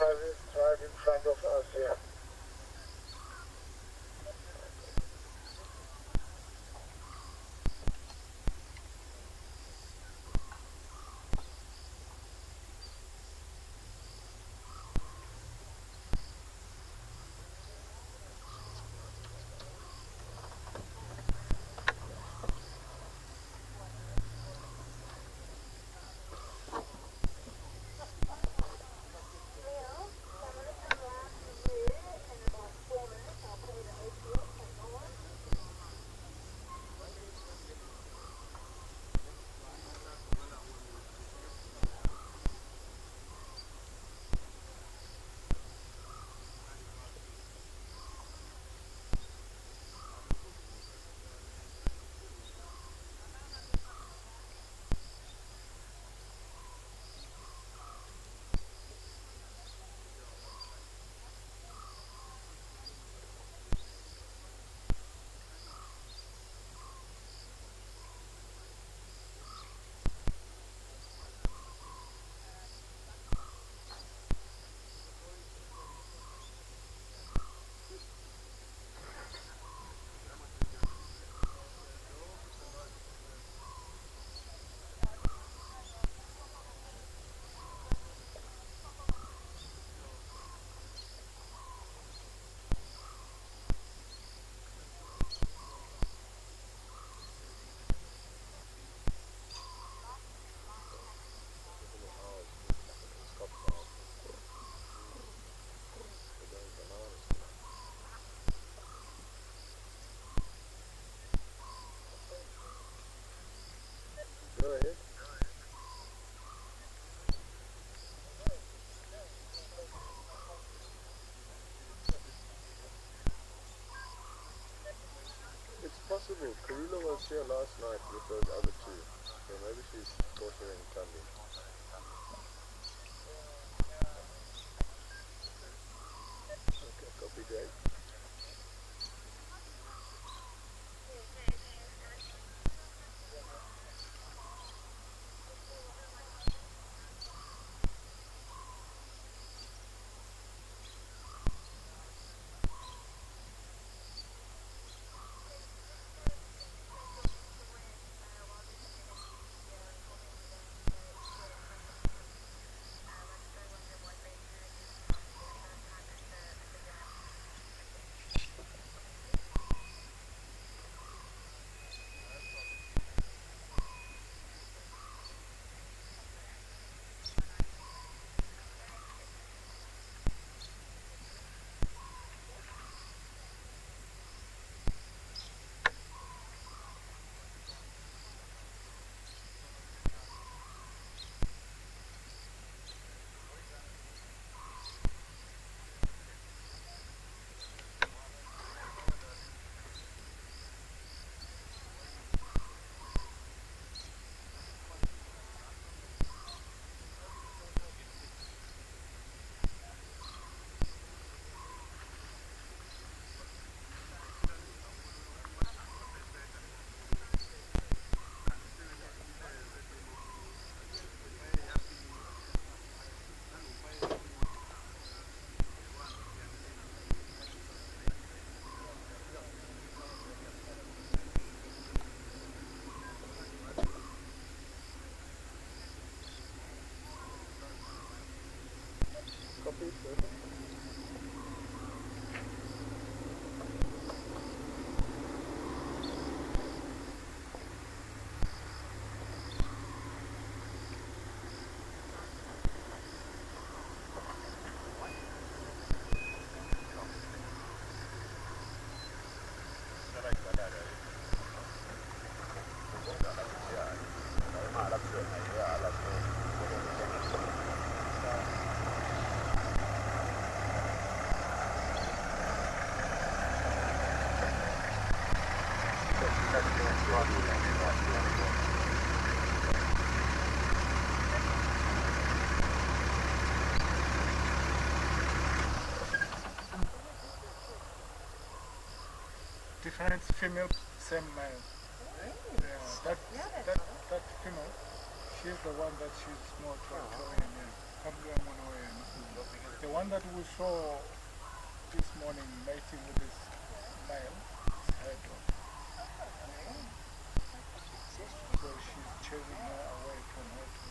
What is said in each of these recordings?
right in front of us here. Go ahead. It's possible. Karula was here last night with those other two. So maybe she's caught her in coming. Okay, copy that. Copy, perfect. Different female, same male. Yeah, that female, she's the one that she's more trying. The one that we saw this morning mating with this male is head off. So she's chasing her away from her to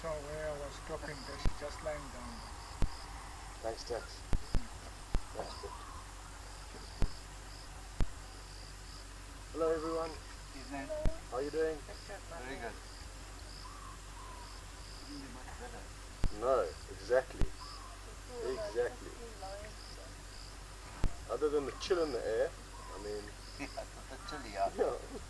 So where I was stopping there, she's just lying down. Thanks, Tex. That's good. Hello, everyone. Evening. How are you doing? Very good. No, exactly. Exactly. Other than the chill in the air, I mean... Yeah, it's a bit chilly out. Yeah.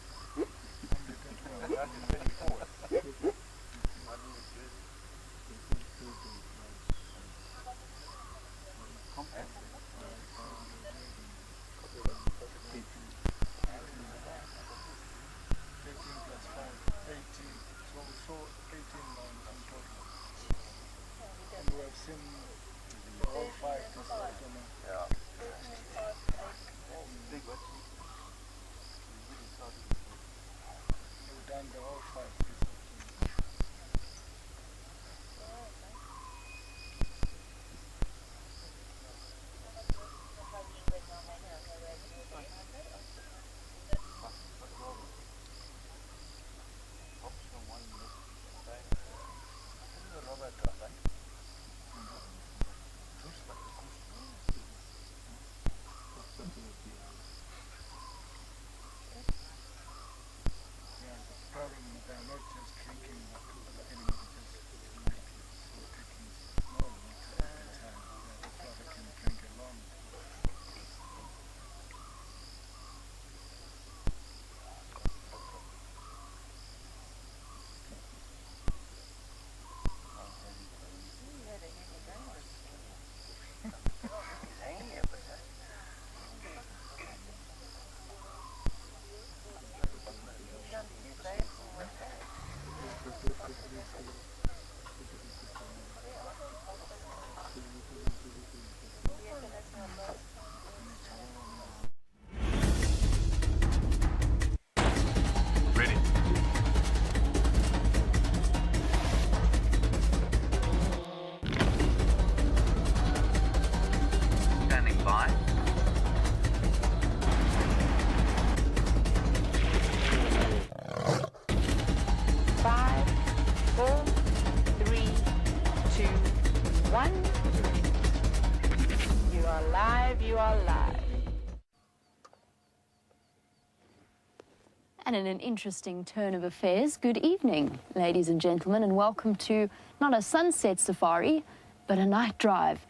And in an interesting turn of affairs, good evening, ladies and gentlemen, and welcome to not a sunset safari, but a night drive.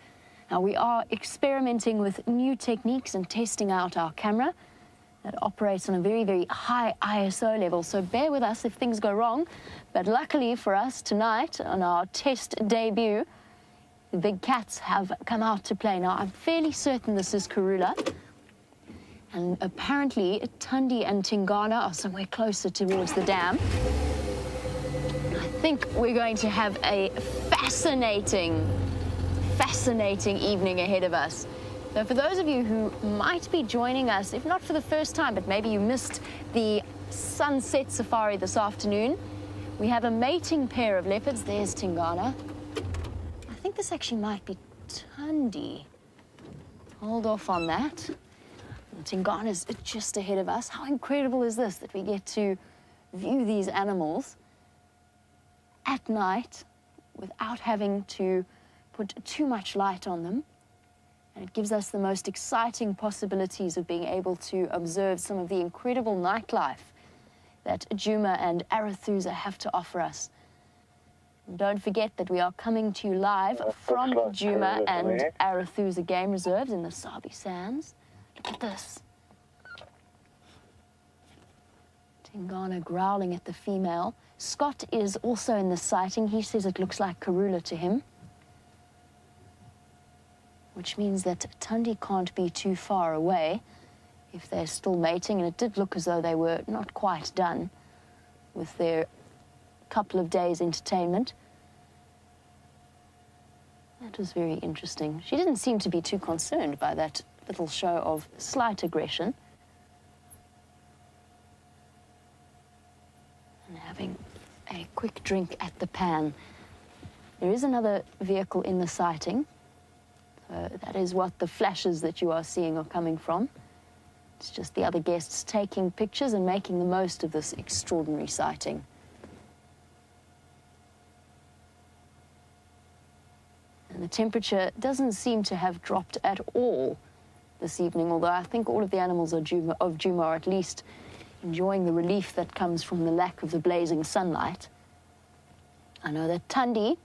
Now, we are experimenting with new techniques and testing out our camera that operates on a very, very high ISO level, so bear with us if things go wrong. But luckily for us, tonight, on our test debut, the big cats have come out to play. Now, I'm fairly certain this is Karula. And apparently, Tundi and Tingana are somewhere closer towards the dam. I think we're going to have a fascinating evening ahead of us. So for those of you who might be joining us, if not for the first time, but maybe you missed the sunset safari this afternoon, we have a mating pair of leopards. There's Tingana. I think this actually might be Tundi. Hold off on that. Tingana's just ahead of us. How incredible is this that we get to view these animals at night without having to put too much light on them. And it gives us the most exciting possibilities of being able to observe some of the incredible nightlife that Djuma and Arathusa have to offer us. And don't forget that we are coming to you live from Djuma and Arathusa Game Reserves in the Sabi Sands. Look at this. Tingana growling at the female. Scott is also in the sighting. He says it looks like Karula to him, which means that Tundi can't be too far away. if they're still mating, and it did look as though they were not quite done with their couple of days entertainment. That was very interesting. She didn't seem to be too concerned by that little show of slight aggression. And having a quick drink at the pan. There is another vehicle in the sighting. So that is what the flashes that you are seeing are coming from. It's just the other guests taking pictures and making the most of this extraordinary sighting. And the temperature doesn't seem to have dropped at all this evening, although I think all of the animals of Djuma are at least enjoying the relief that comes from the lack of the blazing sunlight. I know that Thandi,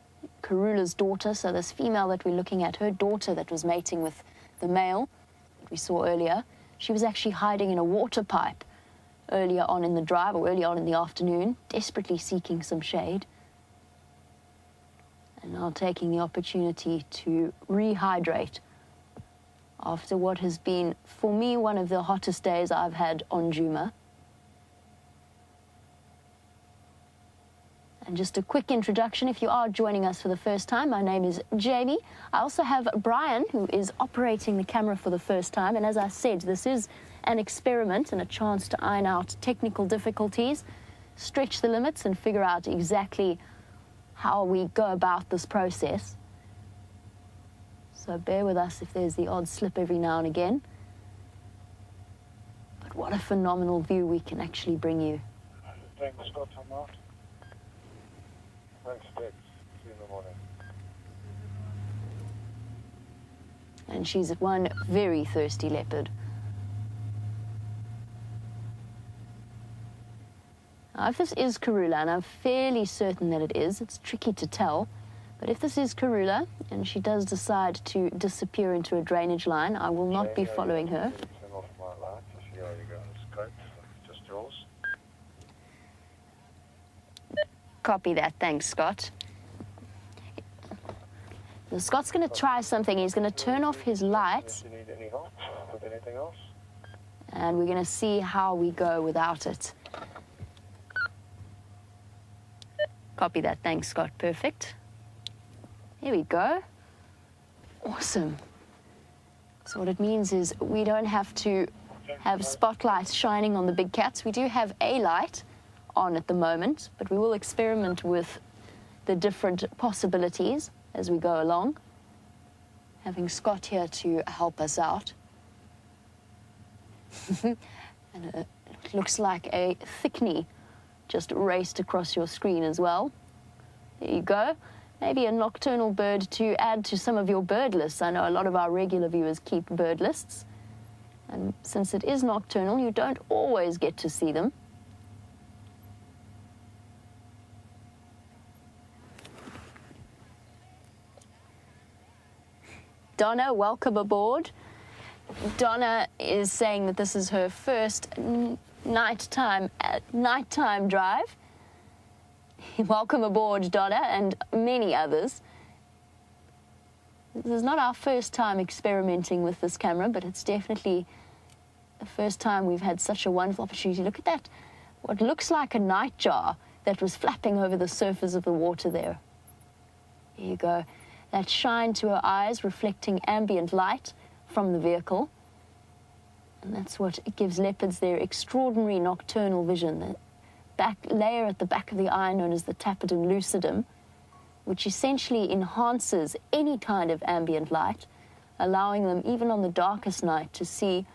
Karula's daughter, so this female that we're looking at, her daughter that was mating with the male that we saw earlier, she was actually hiding in a water pipe earlier on in the drive, or early on in the afternoon, desperately seeking some shade. And now taking the opportunity to rehydrate after what has been, for me, one of the hottest days I've had on Djuma. And just a quick introduction, if you are joining us for the first time, my name is Jamie. I also have Brian, who is operating the camera for the first time. And as I said, this is an experiment and a chance to iron out technical difficulties, stretch the limits and figure out exactly how we go about this process. So bear with us if there's the odd slip every now and again. But what a phenomenal view we can actually bring you. Thanks, Scott. I'm out. Thanks, Tex. See you in the morning. And she's one very thirsty leopard. Now, if this is Karula, and I'm fairly certain that it is, it's tricky to tell, but if this is Karula, and she does decide to disappear into a drainage line, I will not be following her. Turn off my lights. I see how you go. It's great. Just yours. Copy that. Thanks, Scott. So Scott's going to try something. He's going to turn off his lights. Do you need any help with anything else? And we're going to see how we go without it. Copy that. Thanks, Scott. Perfect. Here we go. Awesome. So what it means is we don't have to have spotlights shining on the big cats. We do have a light on at the moment, but we will experiment with the different possibilities as we go along, having Scott here to help us out. And it looks like a thickney just raced across your screen as well. There you go. Maybe a nocturnal bird to add to some of your bird lists. I know a lot of our regular viewers keep bird lists. And since it is nocturnal, you don't always get to see them. Donna, welcome aboard. Donna is saying that this is her first nighttime drive. Welcome aboard, Donna, and many others. This is not our first time experimenting with this camera, but it's definitely the first time we've had such a wonderful opportunity. Look at that, what looks like a nightjar that was flapping over the surface of the water there. There you go. That shine to her eyes, reflecting ambient light from the vehicle. And that's what gives leopards their extraordinary nocturnal vision. The back layer at the back of the eye, known as the tapetum lucidum, which essentially enhances any kind of ambient light, allowing them, even on the darkest night, to see,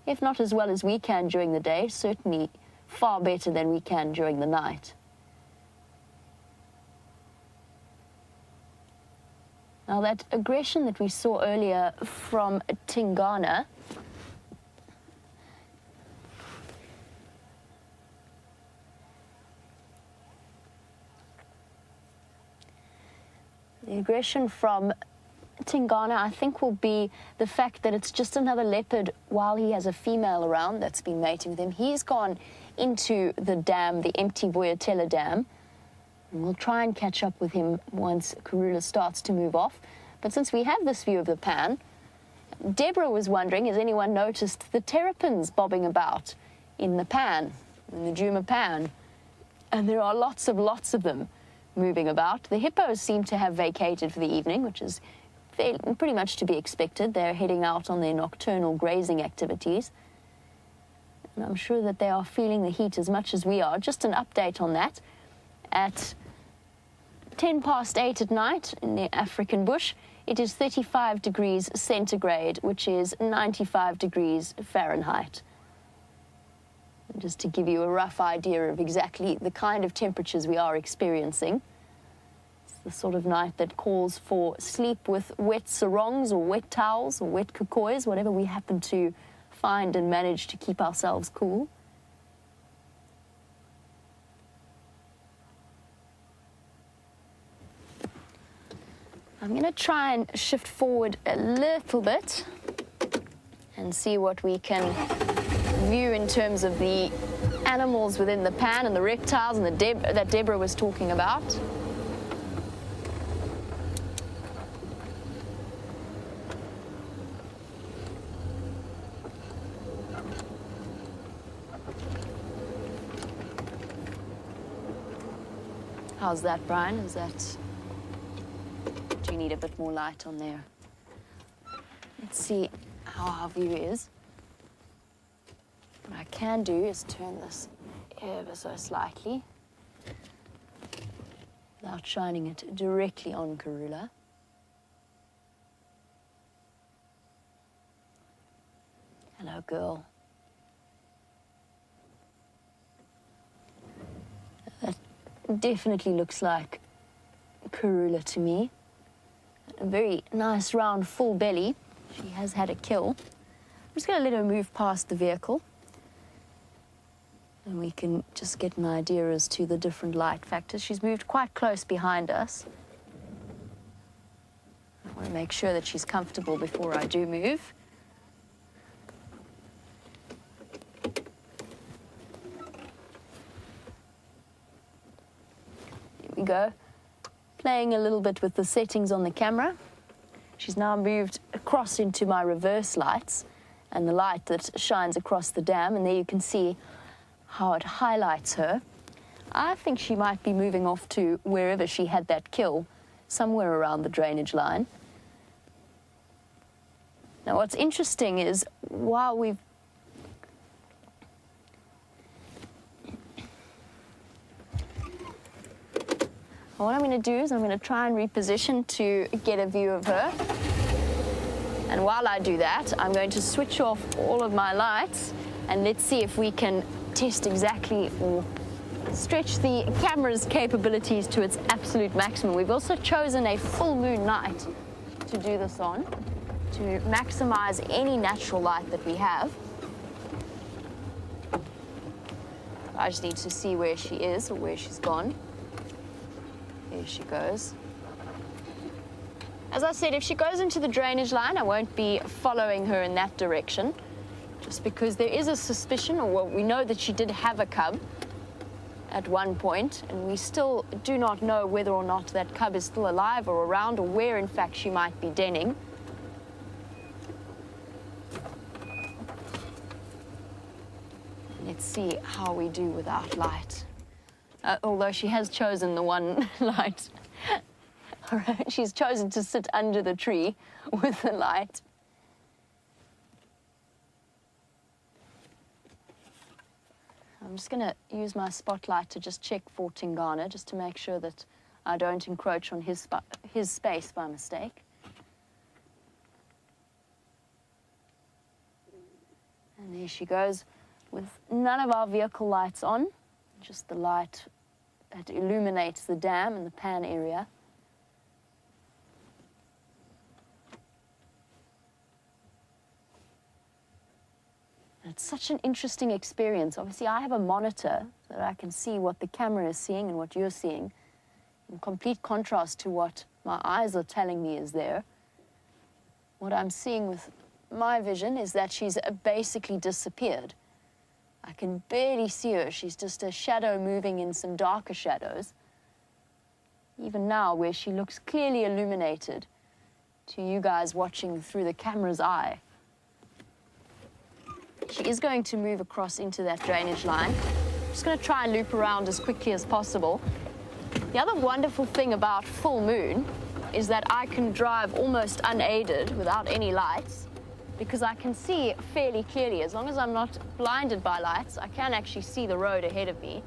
if not as well as we can during the day, certainly far better than we can during the night. Now, that aggression that we saw earlier from Tingana, the aggression from Tingana, I think, will be the fact that it's just another leopard while he has a female around that's been mating with him. He's gone into the dam, the empty Voyatella dam. And we'll try and catch up with him once Karula starts to move off. But since we have this view of the pan, Deborah was wondering, has anyone noticed the terrapins bobbing about in the pan, in the Djuma pan? And there are lots of them moving about. The hippos seem to have vacated for the evening, which is pretty much to be expected. They're heading out on their nocturnal grazing activities. And I'm sure that they are feeling the heat as much as we are. Just an update on that. At 8:10 at night in the African bush, it is 35 degrees centigrade, which is 95 degrees Fahrenheit. And just to give you a rough idea of exactly the kind of temperatures we are experiencing. It's the sort of night that calls for sleep with wet sarongs or wet towels or wet kukois, whatever we happen to find and manage to keep ourselves cool. I'm going to try and shift forward a little bit and see what we can view in terms of the animals within the pan and the reptiles and that Deborah was talking about. How's that, Brian? Is that... Do you need a bit more light on there? Let's see how our view is. What I can do is turn this ever so slightly without shining it directly on Karula. Hello, girl. That definitely looks like Karula to me. A very nice, round, full belly. She has had a kill. I'm just going to let her move past the vehicle. And we can just get an idea as to the different light factors. She's moved quite close behind us. I want to make sure that she's comfortable before I do move. Here we go. Playing a little bit with the settings on the camera. She's now moved across into my reverse lights and the light that shines across the dam, and there you can see how it highlights her. I think she might be moving off to wherever she had that kill, somewhere around the drainage line. Now what's interesting is while we've what I'm going to do is I'm going to try and reposition to get a view of her. And while I do that, I'm going to switch off all of my lights and let's see if we can test exactly or stretch the camera's capabilities to its absolute maximum. We've also chosen a full moon night to do this on, to maximize any natural light that we have. I just need to see where she is or where she's gone. There she goes. As I said, if she goes into the drainage line, I won't be following her in that direction, just because there is a suspicion, or well, we know that she did have a cub at one point, and we still do not know whether or not that cub is still alive or around, or where, in fact, she might be denning. Let's see how we do without light. Although she has chosen the one light. All right, she's chosen to sit under the tree with the light. I'm just going to use my spotlight to just check for Tingana, just to make sure that I don't encroach on his space by mistake. And there she goes, with none of our vehicle lights on, just the light that illuminates the dam and the pan area. It's such an interesting experience. Obviously, I have a monitor so that I can see what the camera is seeing and what you're seeing, in complete contrast to what my eyes are telling me is there. What I'm seeing with my vision is that she's basically disappeared. I can barely see her. She's just a shadow moving in some darker shadows. Even now, where she looks clearly illuminated, to you guys watching through the camera's eye. She is going to move across into that drainage line. I'm just going to try and loop around as quickly as possible. The other wonderful thing about full moon is that I can drive almost unaided without any lights because I can see fairly clearly. As long as I'm not blinded by lights, I can actually see the road ahead of me.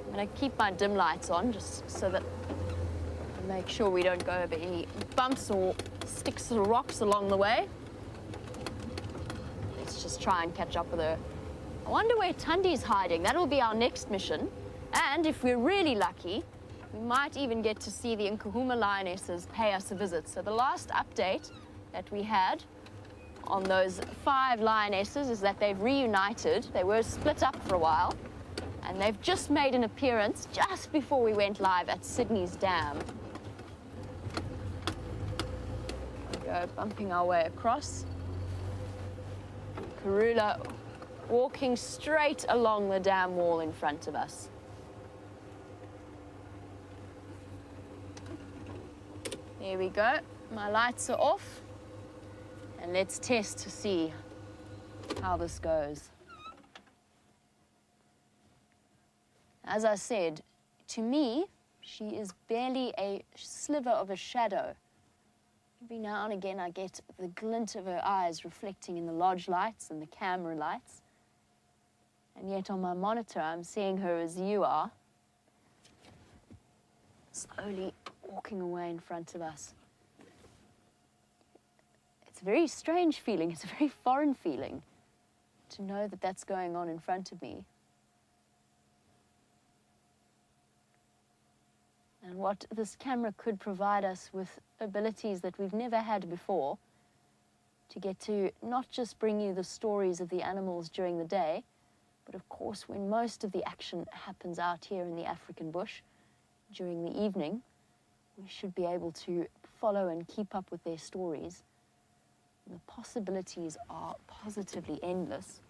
I'm going to keep my dim lights on just so that I make sure we don't go over any bumps or sticks or rocks along the way. Let's just try and catch up with her. I wonder where Tundi's hiding. That'll be our next mission. And if we're really lucky, we might even get to see the Nkuhuma lionesses pay us a visit. So the last update that we had on those 5 lionesses is that they've reunited. They were split up for a while, and they've just made an appearance just before we went live at Sydney's Dam. There we go, bumping our way across. Karula walking straight along the dam wall in front of us. There we go. My lights are off. And let's test to see how this goes. As I said, to me, she is barely a sliver of a shadow. Every now and again, I get the glint of her eyes reflecting in the lodge lights and the camera lights. And yet on my monitor, I'm seeing her as you are, slowly walking away in front of us. It's a very strange feeling. It's a very foreign feeling to know that that's going on in front of me. And what this camera could provide us with abilities that we've never had before, to get to not just bring you the stories of the animals during the day, but of course when most of the action happens out here in the African bush during the evening, we should be able to follow and keep up with their stories. And the possibilities are positively endless.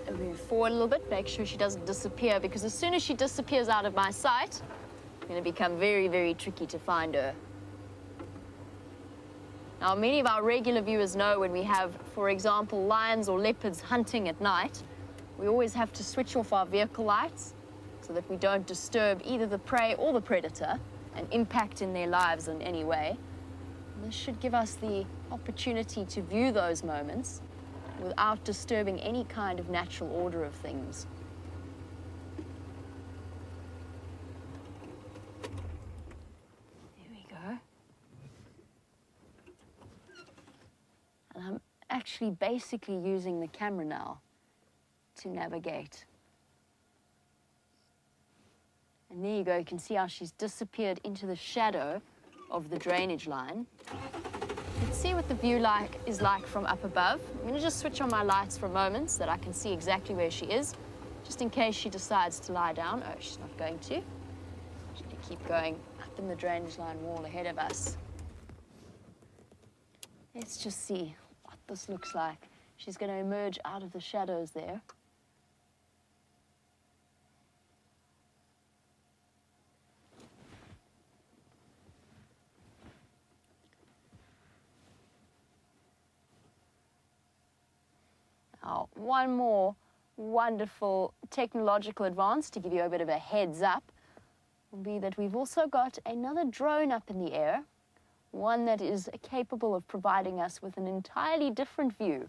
And move forward a little bit, make sure she doesn't disappear, because as soon as she disappears out of my sight, it's going to become very, very tricky to find her. Now, many of our regular viewers know when we have, for example, lions or leopards hunting at night, we always have to switch off our vehicle lights so that we don't disturb either the prey or the predator and impact in their lives in any way. And this should give us the opportunity to view those moments without disturbing any kind of natural order of things. There we go. And I'm actually basically using the camera now to navigate. And there you go, you can see how she's disappeared into the shadow of the drainage line. Let's see what the view is like from up above. I'm going to just switch on my lights for a moment so that I can see exactly where she is, just in case she decides to lie down. Oh, she's not going to. She's going to keep going up in the drainage line wall ahead of us. Let's just see what this looks like. She's going to emerge out of the shadows there. Now, one more wonderful technological advance to give you a bit of a heads up will be that we've also got another drone up in the air, one that is capable of providing us with an entirely different view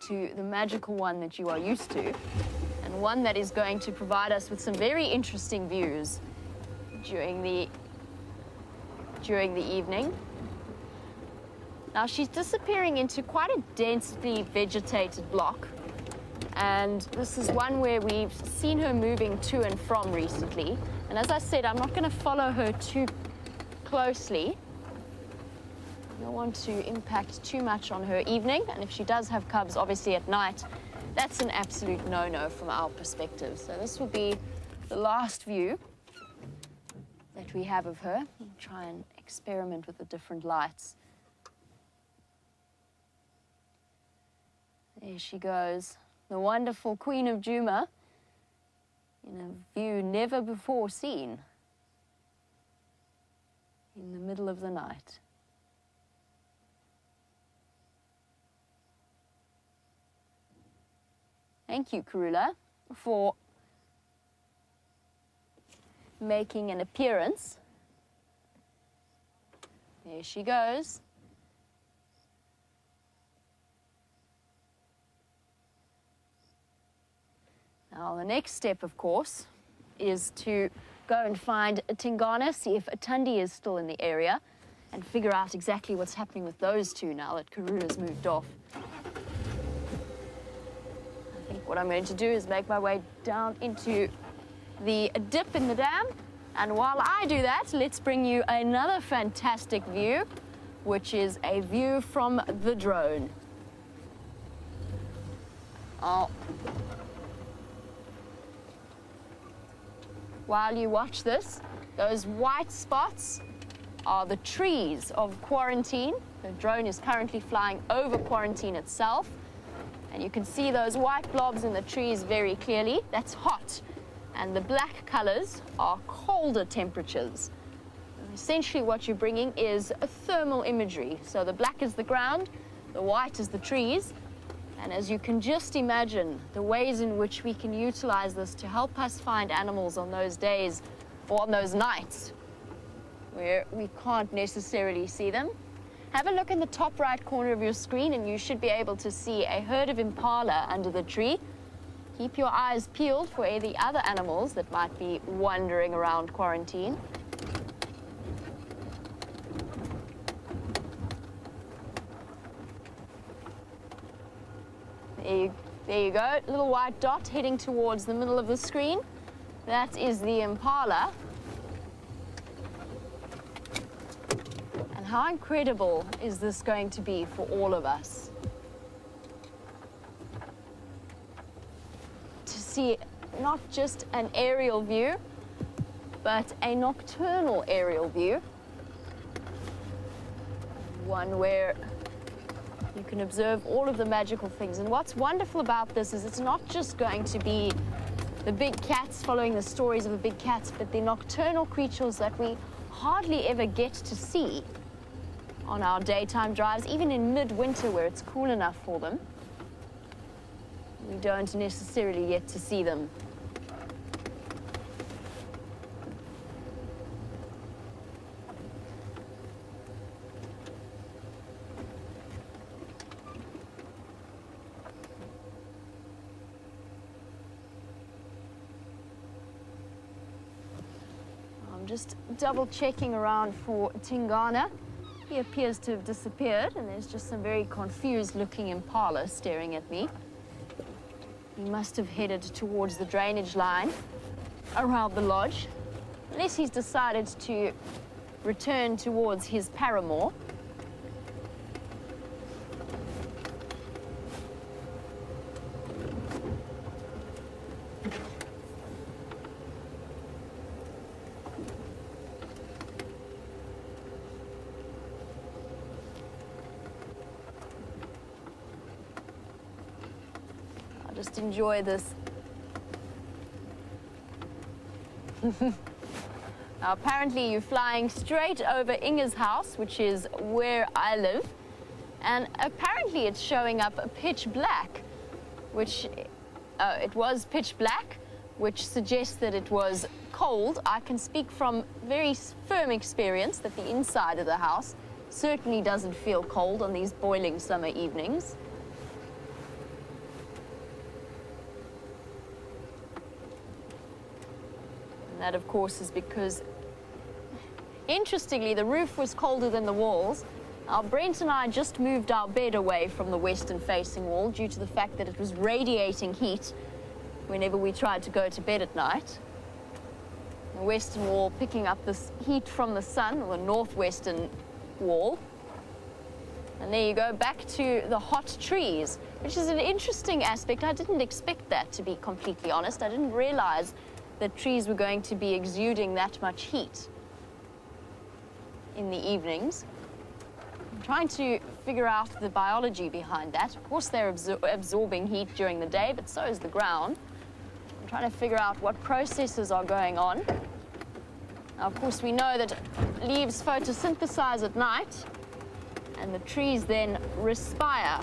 to the magical one that you are used to, and one that is going to provide us with some very interesting views during the evening. Now, she's disappearing into quite a densely vegetated block, and this is one where we've seen her moving to and from recently. And as I said, I'm not going to follow her too closely. I don't want to impact too much on her evening, and if she does have cubs, obviously at night, that's an absolute no-no from our perspective. So this will be the last view that we have of her. I'll try and experiment with the different lights. There she goes, the wonderful Queen of Djuma, in a view never before seen. in the middle of the night. Thank you, Karula, for making an appearance. There she goes. Now, the next step, of course, is to go and find a Tingana, see if a Tundi is still in the area, and figure out exactly what's happening with those two now that Karula's moved off. I think what I'm going to do is make my way down into the dip in the dam, and while I do that, let's bring you another fantastic view, which is a view from the drone. Oh. While you watch this, those white spots are the trees of Quarantine. The drone is currently flying over Quarantine itself, and you can see those white blobs in the trees very clearly. That's hot, and the black colors are colder temperatures. And essentially what you're bringing is a thermal imagery. So the black is the ground, the white is the trees, and as you can just imagine, the ways in which we can utilize this to help us find animals on those days or on those nights where we can't necessarily see them. Have a look in the top right corner of your screen and you should be able to see a herd of impala under the tree. Keep your eyes peeled for any other animals that might be wandering around Quarantine. There you go, little white dot heading towards the middle of the screen. That is the impala. And how incredible is this going to be for all of us? To see not just an aerial view, but a nocturnal aerial view. One where you can observe all of the magical things. And what's wonderful about this is it's not just going to be the big cats following the stories of the big cats, but the nocturnal creatures that we hardly ever get to see on our daytime drives, even in midwinter where it's cool enough for them. We don't necessarily get to see them. Just double checking around for Tingana. He appears to have disappeared, and there's just some very confused looking impala staring at me. He must have headed towards the drainage line around the lodge, unless he's decided to return towards his paramour. Just enjoy this. Now, apparently you're flying straight over Inge's house, which is where I live, and apparently it's showing up pitch black, which it was pitch black, which suggests that it was cold. I can speak from very firm experience that the inside of the house certainly doesn't feel cold on these boiling summer evenings. That, of course, is because, interestingly, the roof was colder than the walls. Now, Brent and I just moved our bed away from the western-facing wall due to the fact that it was radiating heat whenever we tried to go to bed at night. The western wall picking up this heat from the sun, or the northwestern wall. And there you go, back to the hot trees, which is an interesting aspect. I didn't expect that, to be completely honest. I didn't realize that trees were going to be exuding that much heat in the evenings. I'm trying to figure out the biology behind that. Of course, they're absorbing heat during the day, but so is the ground. I'm trying to figure out what processes are going on. Now, of course, we know that leaves photosynthesize at night, and the trees then respire.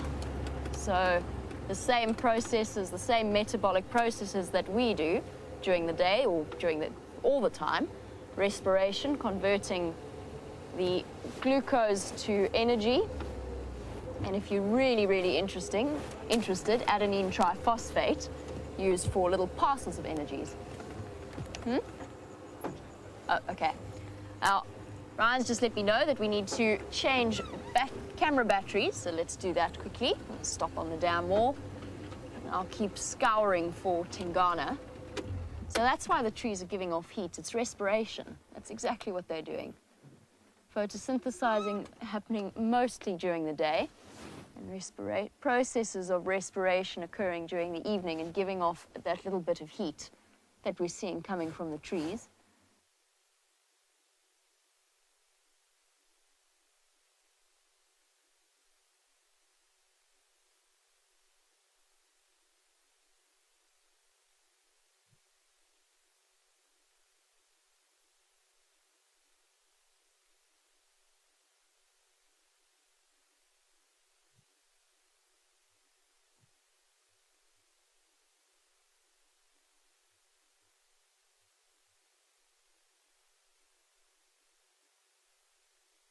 So the same processes, the same metabolic processes that we do during the day or all the time, respiration, converting the glucose to energy. And if you're really, really interested, adenine triphosphate, used for little parcels of energies. Oh, okay. Now, Ryan's just let me know that we need to change camera batteries, so let's do that quickly. I'll stop on the dam wall, and I'll keep scouring for Tingana. So that's why the trees are giving off heat. It's respiration. That's exactly what they're doing. Photosynthesizing happening mostly during the day, and processes of respiration occurring during the evening and giving off that little bit of heat that we're seeing coming from the trees.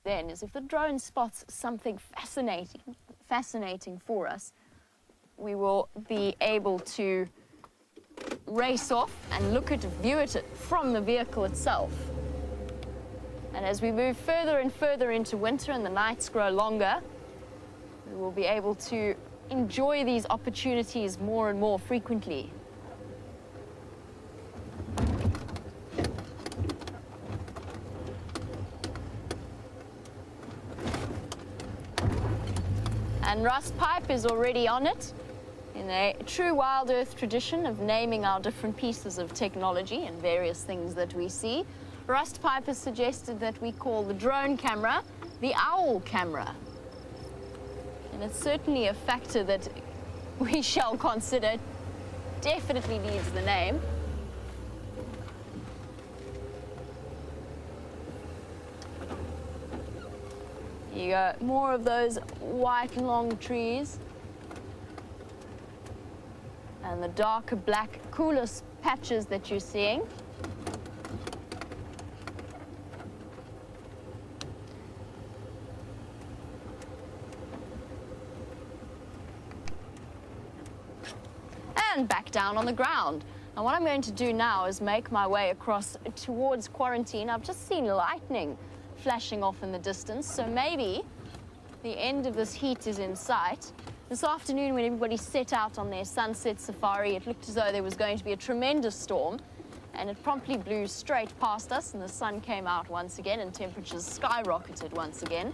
Then is if the drone spots something fascinating for us, we will be able to race off and view it from the vehicle itself. And as we move further and further into winter and the nights grow longer, we will be able to enjoy these opportunities more and more frequently. And Russ Pipe is already on it, in a true WildEarth tradition of naming our different pieces of technology and various things that we see. Rust Pipe has suggested that we call the drone camera the owl camera. And it's certainly a factor that we shall consider. Definitely needs the name. You got more of those white long trees and the darker black cooler patches that you're seeing. And back down on the ground. And what I'm going to do now is make my way across towards Quarantine. I've just seen lightning flashing off in the distance, so maybe the end of this heat is in sight. This afternoon, when everybody set out on their sunset safari, it looked as though there was going to be a tremendous storm, and it promptly blew straight past us, and the sun came out once again, and temperatures skyrocketed once again.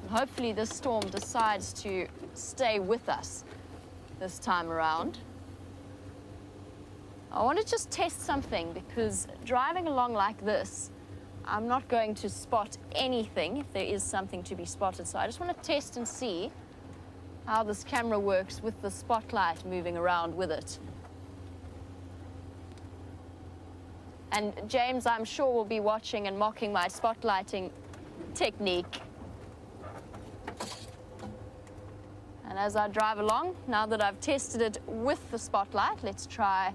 And hopefully this storm decides to stay with us this time around. I want to just test something, because driving along like this, I'm not going to spot anything if there is something to be spotted. So I just want to test and see how this camera works with the spotlight moving around with it. And James, I'm sure, will be watching and mocking my spotlighting technique. And as I drive along, now that I've tested it with the spotlight, let's try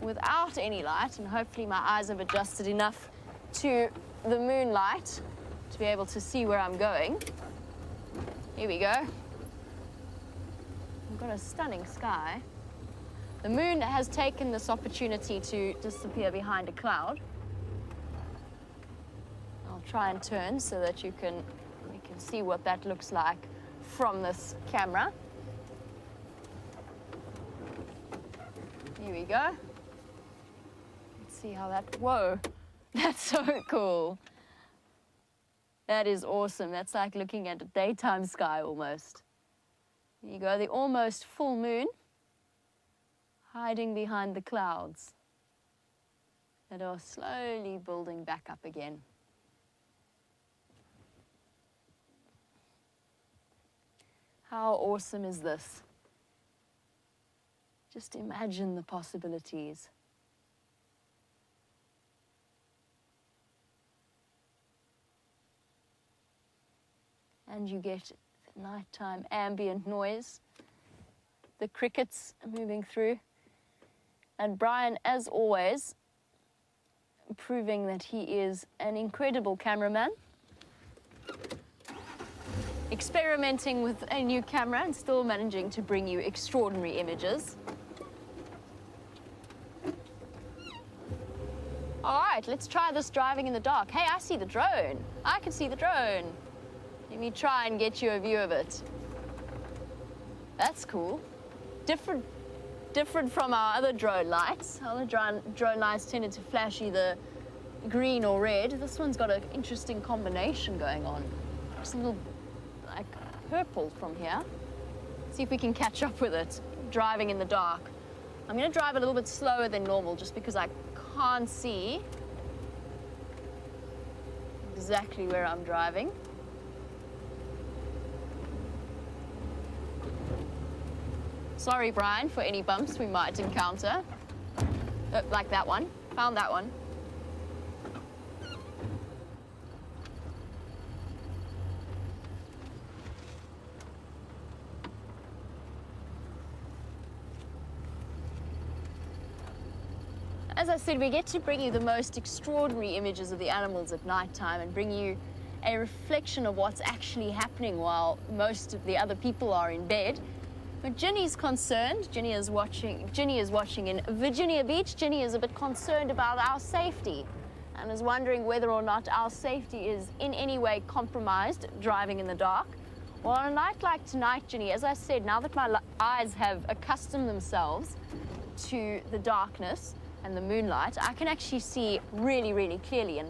without any light, and hopefully my eyes have adjusted enough to the moonlight to be able to see where I'm going. Here we go. We've got a stunning sky. The moon has taken this opportunity to disappear behind a cloud. I'll try and turn so that you can see what that looks like from this camera. Here we go. Let's see how that, whoa, that's so cool. That is awesome. That's like looking at a daytime sky almost. There you go, the almost full moon hiding behind the clouds that are slowly building back up again. How awesome is this? Just imagine the possibilities. and you get nighttime ambient noise, the crickets moving through. And Brian, as always, proving that he is an incredible cameraman, experimenting with a new camera and still managing to bring you extraordinary images. All right, let's try this driving in the dark. Hey, I see the drone. I can see the drone. Let me try and get you a view of it. That's cool. Different from our other drone lights. Our other drone lights tended to flash either green or red. This one's got an interesting combination going on. Just a little like purple from here. See if we can catch up with it driving in the dark. I'm going to drive a little bit slower than normal just because I can't see exactly where I'm driving. Sorry, Brian, for any bumps we might encounter. Like that one. Found that one. As I said, we get to bring you the most extraordinary images of the animals at nighttime and bring you a reflection of what's actually happening while most of the other people are in bed. But Ginny's concerned. Ginny is watching in Virginia Beach. Ginny is a bit concerned about our safety and is wondering whether or not our safety is in any way compromised driving in the dark. Well, on a night like tonight, Ginny, as I said, now that my eyes have accustomed themselves to the darkness and the moonlight, I can actually see really, really clearly. And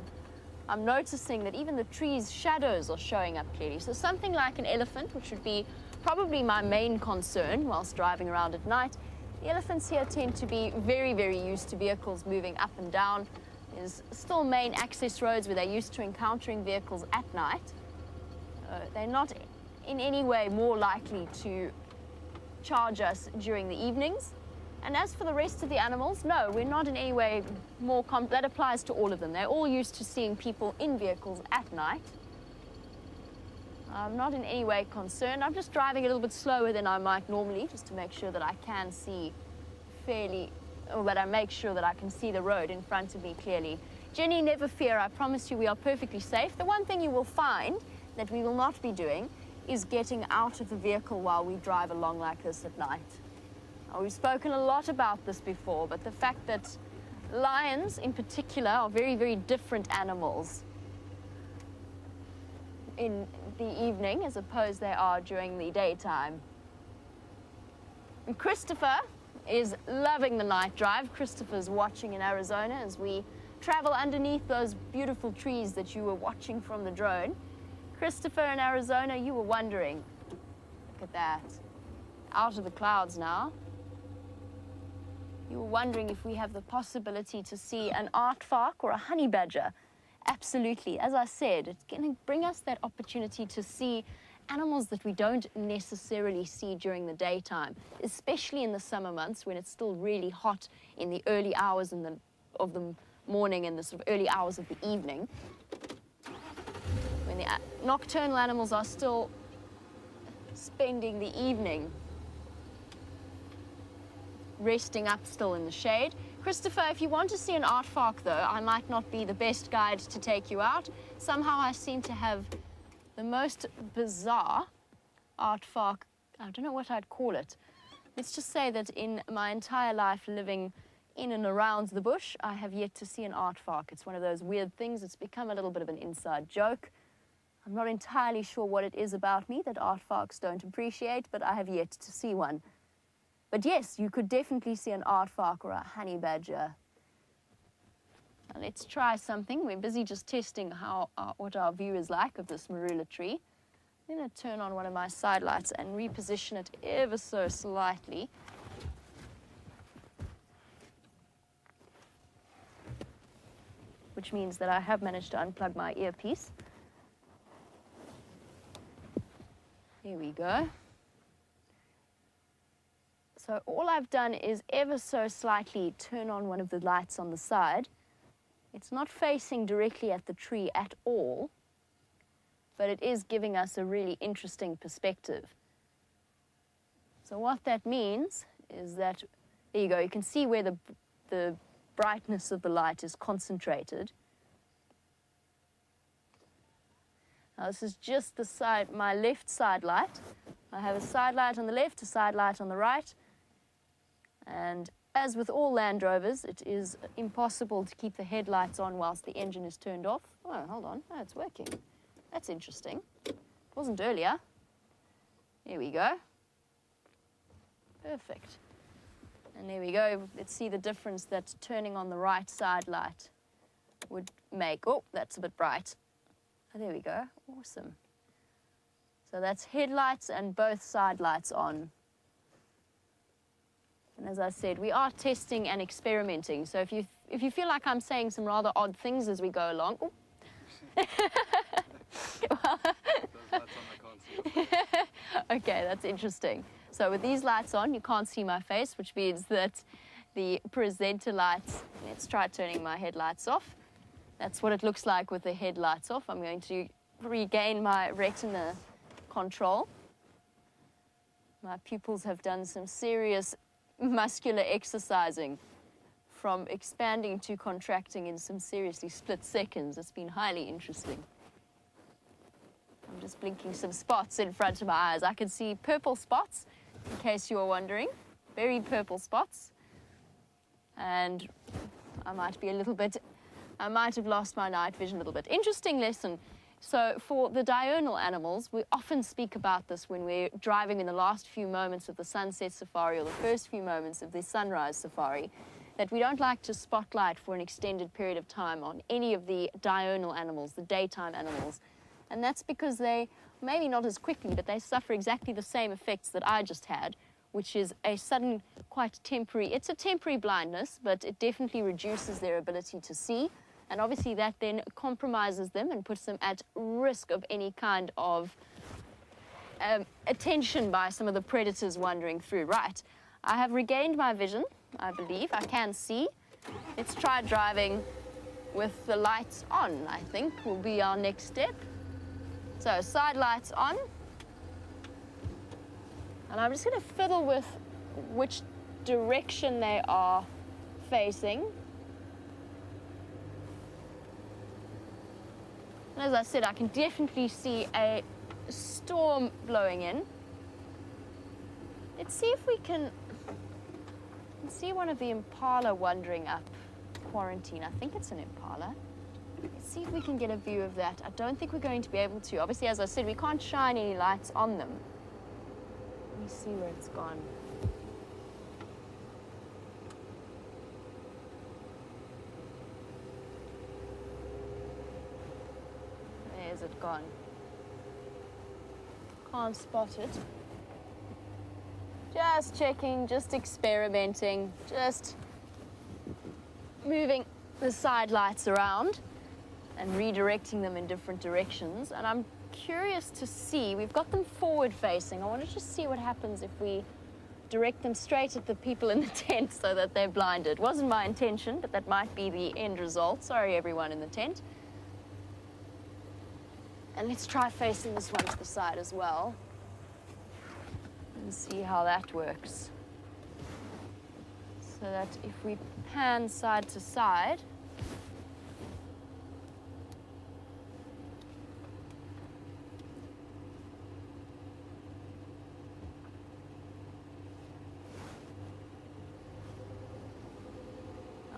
I'm noticing that even the trees' shadows are showing up clearly. So something like an elephant, which would be probably my main concern whilst driving around at night. The elephants here tend to be very, very used to vehicles moving up and down. There's still main access roads where they're used to encountering vehicles at night. They're not in any way more likely to charge us during the evenings. And as for the rest of the animals, no, we're not in any way more that applies to all of them. They're all used to seeing people in vehicles at night. I'm not in any way concerned. I'm just driving a little bit slower than I might normally, just to make sure that I can see that I make sure that I can see the road in front of me clearly. Jenny, never fear. I promise you we are perfectly safe. The one thing you will find that we will not be doing is getting out of the vehicle while we drive along like this at night. We've spoken a lot about this before, but the fact that lions in particular are very, very different animals in the evening as opposed they are during the daytime. And Christopher is loving the night drive. Christopher's watching in Arizona as we travel underneath those beautiful trees that you were watching from the drone. Christopher in Arizona, you were wondering, look at that, out of the clouds now. You were wondering if we have the possibility to see an aardvark or a honey badger. Absolutely. As I said, it's going to bring us that opportunity to see animals that we don't necessarily see during the daytime, especially in the summer months when it's still really hot in the early hours of the morning and the sort of early hours of the evening. When the nocturnal animals are still spending the evening resting up still in the shade. Christopher, if you want to see an aardvark though, I might not be the best guide to take you out. Somehow I seem to have the most bizarre aardvark, I don't know what I'd call it. Let's just say that in my entire life living in and around the bush, I have yet to see an aardvark. It's one of those weird things. It's become a little bit of an inside joke. I'm not entirely sure what it is about me that aardvarks don't appreciate, but I have yet to see one. But yes, you could definitely see an aardvark or a honey badger. Now let's try something. We're busy just testing what our view is like of this marula tree. I'm going to turn on one of my side lights and reposition it ever so slightly. Which means that I have managed to unplug my earpiece. Here we go. So all I've done is ever so slightly turn on one of the lights on the side. It's not facing directly at the tree at all. but it is giving us a really interesting perspective. So what that means is that, there you go, you can see where the brightness of the light is concentrated. Now this is just the side, my left side light. I have a side light on the left, a side light on the right. And as with all Land Rovers, it is impossible to keep the headlights on whilst the engine is turned off. Oh, hold on, oh, it's working. That's interesting. It wasn't earlier. There we go. Perfect. And there we go. Let's see the difference that turning on the right side light would make. Oh, that's a bit bright. Oh, there we go. Awesome. So that's headlights and both side lights on. And as I said, we are testing and experimenting. So if you feel like I'm saying some rather odd things as we go along, oh. Well, Those lights on, I can't see. okay, that's interesting. So with these lights on, you can't see my face, which means that the presenter lights, let's try turning my headlights off. That's what it looks like with the headlights off. I'm going to regain my retina control. My pupils have done some serious muscular exercising from expanding to contracting in some seriously split seconds. It's been highly interesting. I'm just blinking some spots in front of my eyes. I can see purple spots, in case you were wondering. Very purple spots. And I might have lost my night vision a little bit. Interesting lesson. So for the diurnal animals, we often speak about this when we're driving in the last few moments of the sunset safari or the first few moments of the sunrise safari, that we don't like to spotlight for an extended period of time on any of the diurnal animals, the daytime animals. And that's because they, maybe not as quickly, but they suffer exactly the same effects that I just had, which is a sudden, quite temporary, it's a temporary blindness, but it definitely reduces their ability to see. And obviously that then compromises them and puts them at risk of any kind of attention by some of the predators wandering through. Right, I have regained my vision, I believe. I can see. Let's try driving with the lights on, I think, will be our next step. So side lights on. And I'm just going to fiddle with which direction they are facing. And as I said, I can definitely see a storm blowing in. Let's see if we can see one of the impala wandering up quarantine. I think it's an impala. Let's see if we can get a view of that. I don't think we're going to be able to. Obviously, as I said, we can't shine any lights on them. Let me see where it's gone. Where's it gone? Can't spot it. Just checking, just experimenting, just moving the side lights around and redirecting them in different directions. And I'm curious to see, we've got them forward facing. I want to just see what happens if we direct them straight at the people in the tent so that they're blinded. Wasn't my intention, but that might be the end result. Sorry, everyone in the tent. And let's try facing this one to the side as well and see how that works. So that if we pan side to side,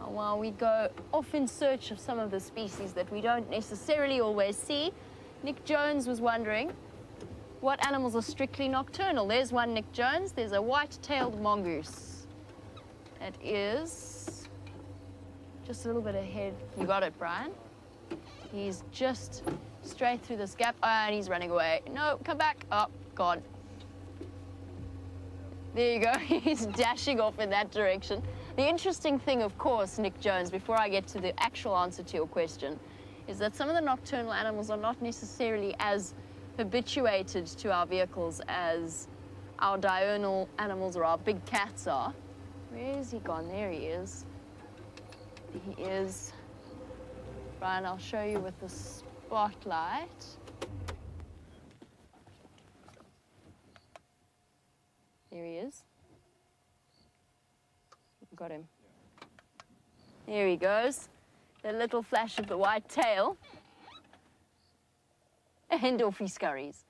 while we go off in search of some of the species that we don't necessarily always see, Nick Jones was wondering what animals are strictly nocturnal. There's one Nick Jones. There's a white-tailed mongoose. It is just a little bit ahead. You got it, Brian. He's just straight through this gap. Oh, and he's running away. No, come back. Oh, God. There you go. He's dashing off in that direction. The interesting thing, of course, Nick Jones, before I get to the actual answer to your question, is that some of the nocturnal animals are not necessarily as habituated to our vehicles as our diurnal animals or our big cats are. Where is he gone? There he is. He is. Brian, I'll show you with the spotlight. There he goes. The little flash of the white tail. And off he scurries.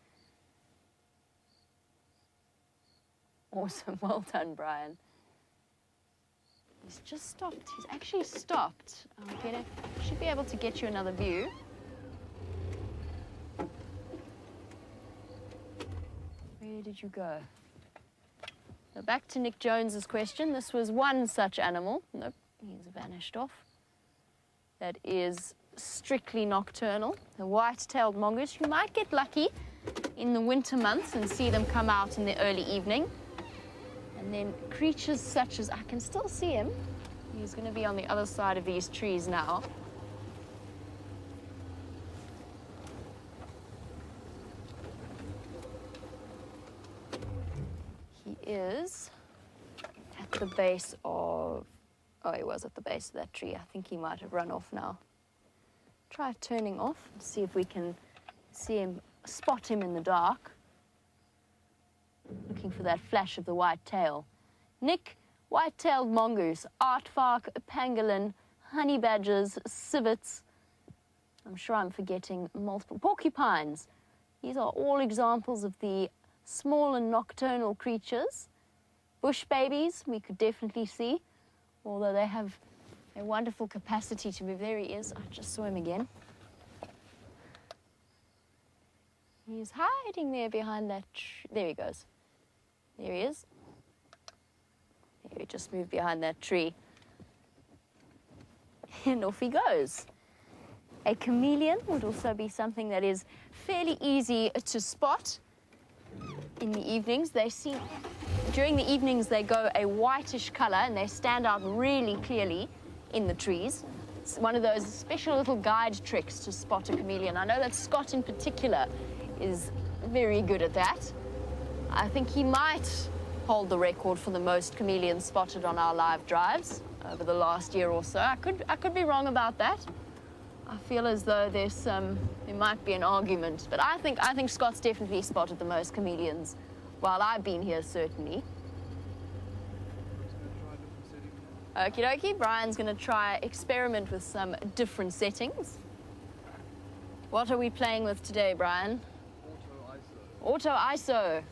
Awesome. Well done, Brian. He's just stopped. He's actually stopped. Should be able to get you another view. Where did you go? So back to Nick Jones's question. This was one such animal. Nope, he's vanished off. That is strictly nocturnal. The white-tailed mongoose. You might get lucky in the winter months and see them come out in the early evening. And then creatures such as, I can still see him. He's going to be on the other side of these trees now. He is at the base of, oh, he was at the base of that tree. I think he might have run off now. Try turning off and see if we can see him, spot him in the dark. Looking for that flash of the white tail. Nick, white-tailed mongoose, aardvark, pangolin, honey badgers, civets. I'm sure I'm forgetting multiple. Porcupines. These are all examples of the small and nocturnal creatures. Bush babies, we could definitely see, although they have a wonderful capacity to move. There he is. I just saw him again. He's hiding there behind that tree. There he goes. There he is. There he just moved behind that tree. And off he goes. A chameleon would also be something that is fairly easy to spot in the evenings. During the evenings, they go a whitish color and they stand out really clearly in the trees. It's one of those special little guide tricks to spot a chameleon. I know that Scott in particular is very good at that. I think he might hold the record for the most chameleons spotted on our live drives over the last year or so. I could be wrong about that. I feel as though there might be an argument, but I think Scott's definitely spotted the most chameleons while I've been here, certainly. Okie dokie, Brian's going to try experiment with some different settings. What are we playing with today, Brian? Auto ISO.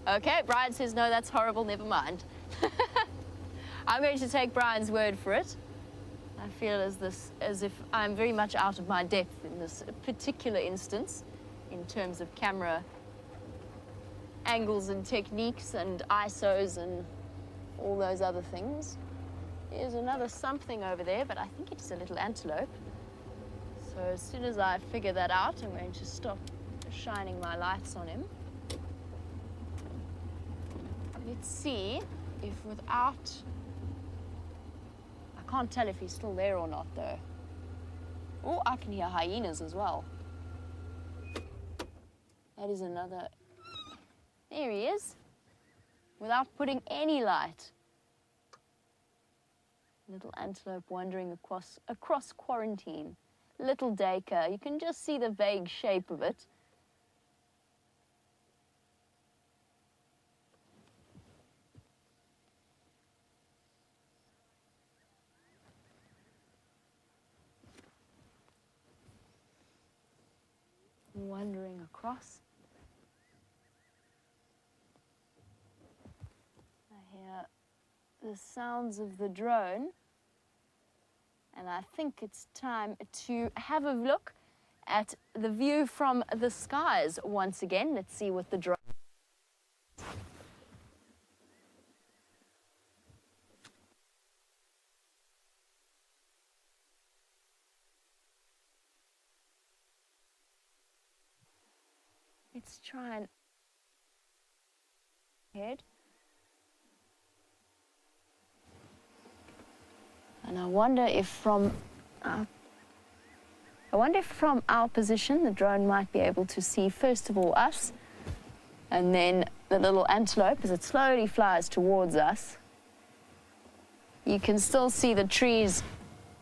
Okay, Brian says, no, that's horrible, never mind. I'm going to take Brian's word for it. I feel as if I'm very much out of my depth in this particular instance in terms of camera angles and techniques and ISOs and all those other things. There's another something over there, but I think it's a little antelope. So as soon as I figure that out, I'm going to stop shining my lights on him. Let's see if without... I can't tell if he's still there or not, though. Oh, I can hear hyenas as well. That is another... There he is. Without putting any light. Little antelope wandering across quarantine. Little duiker. You can just see the vague shape of it. Wandering across. I hear the sounds of the drone, and I think it's time to have a look at the view from the skies once again. Let's see what the drone... Let's try and head. And I wonder if from our position the drone might be able to see first of all us, and then the little antelope as it slowly flies towards us. You can still see the trees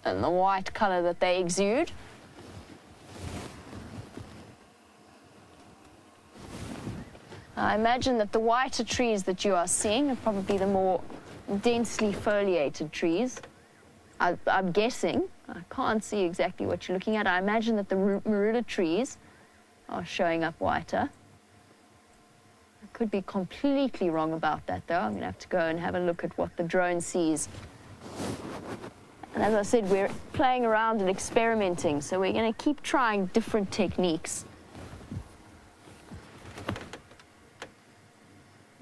and the white color that they exude. I imagine that the whiter trees that you are seeing are probably the more densely foliated trees. I'm guessing. I can't see exactly what you're looking at. I imagine that the marula trees are showing up whiter. I could be completely wrong about that, though. I'm going to have to go and have a look at what the drone sees. And as I said, we're playing around and experimenting, so we're going to keep trying different techniques.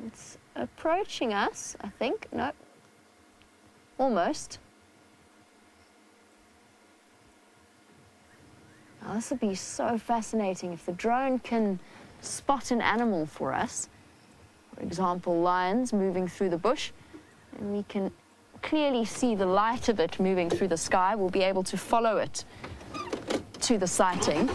It's approaching us, I think. No, almost. Now, this will be so fascinating if the drone can spot an animal for us. For example, lions moving through the bush, and we can clearly see the light of it moving through the sky. We'll be able to follow it to the sighting.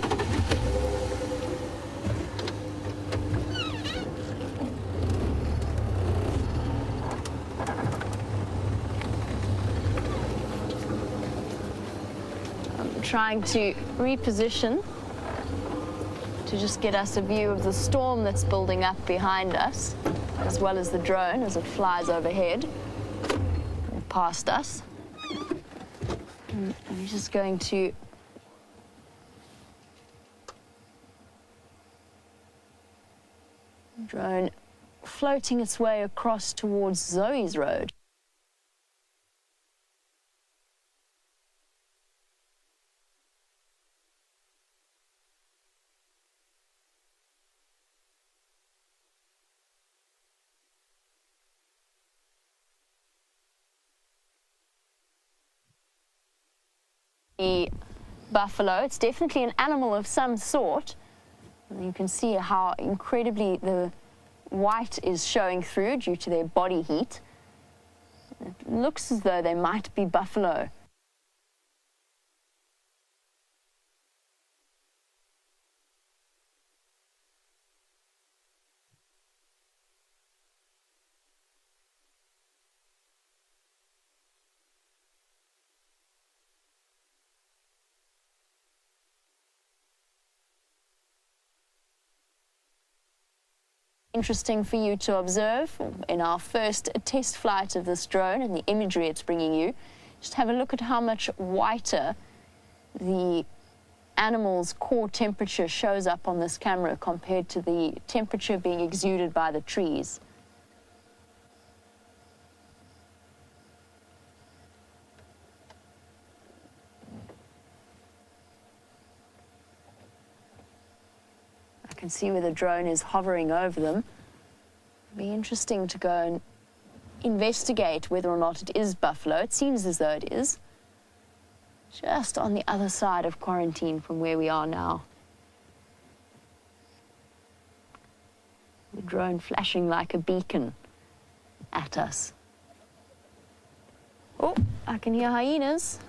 I'm trying to reposition to just get us a view of the storm that's building up behind us, as well as the drone as it flies overhead and past us. And I'm just going to drone floating its way across towards Zoe's road. The buffalo, it's definitely an animal of some sort. And you can see how incredibly the white is showing through due to their body heat. It looks as though they might be buffalo. Interesting for you to observe in our first test flight of this drone and the imagery it's bringing you. Just have a look at how much whiter the animal's core temperature shows up on this camera compared to the temperature being exuded by the trees. I can see where the drone is hovering over them. It'll be interesting to go and investigate whether or not it is buffalo. It seems as though it is. Just on the other side of quarantine from where we are now. The drone flashing like a beacon at us. Oh, I can hear hyenas.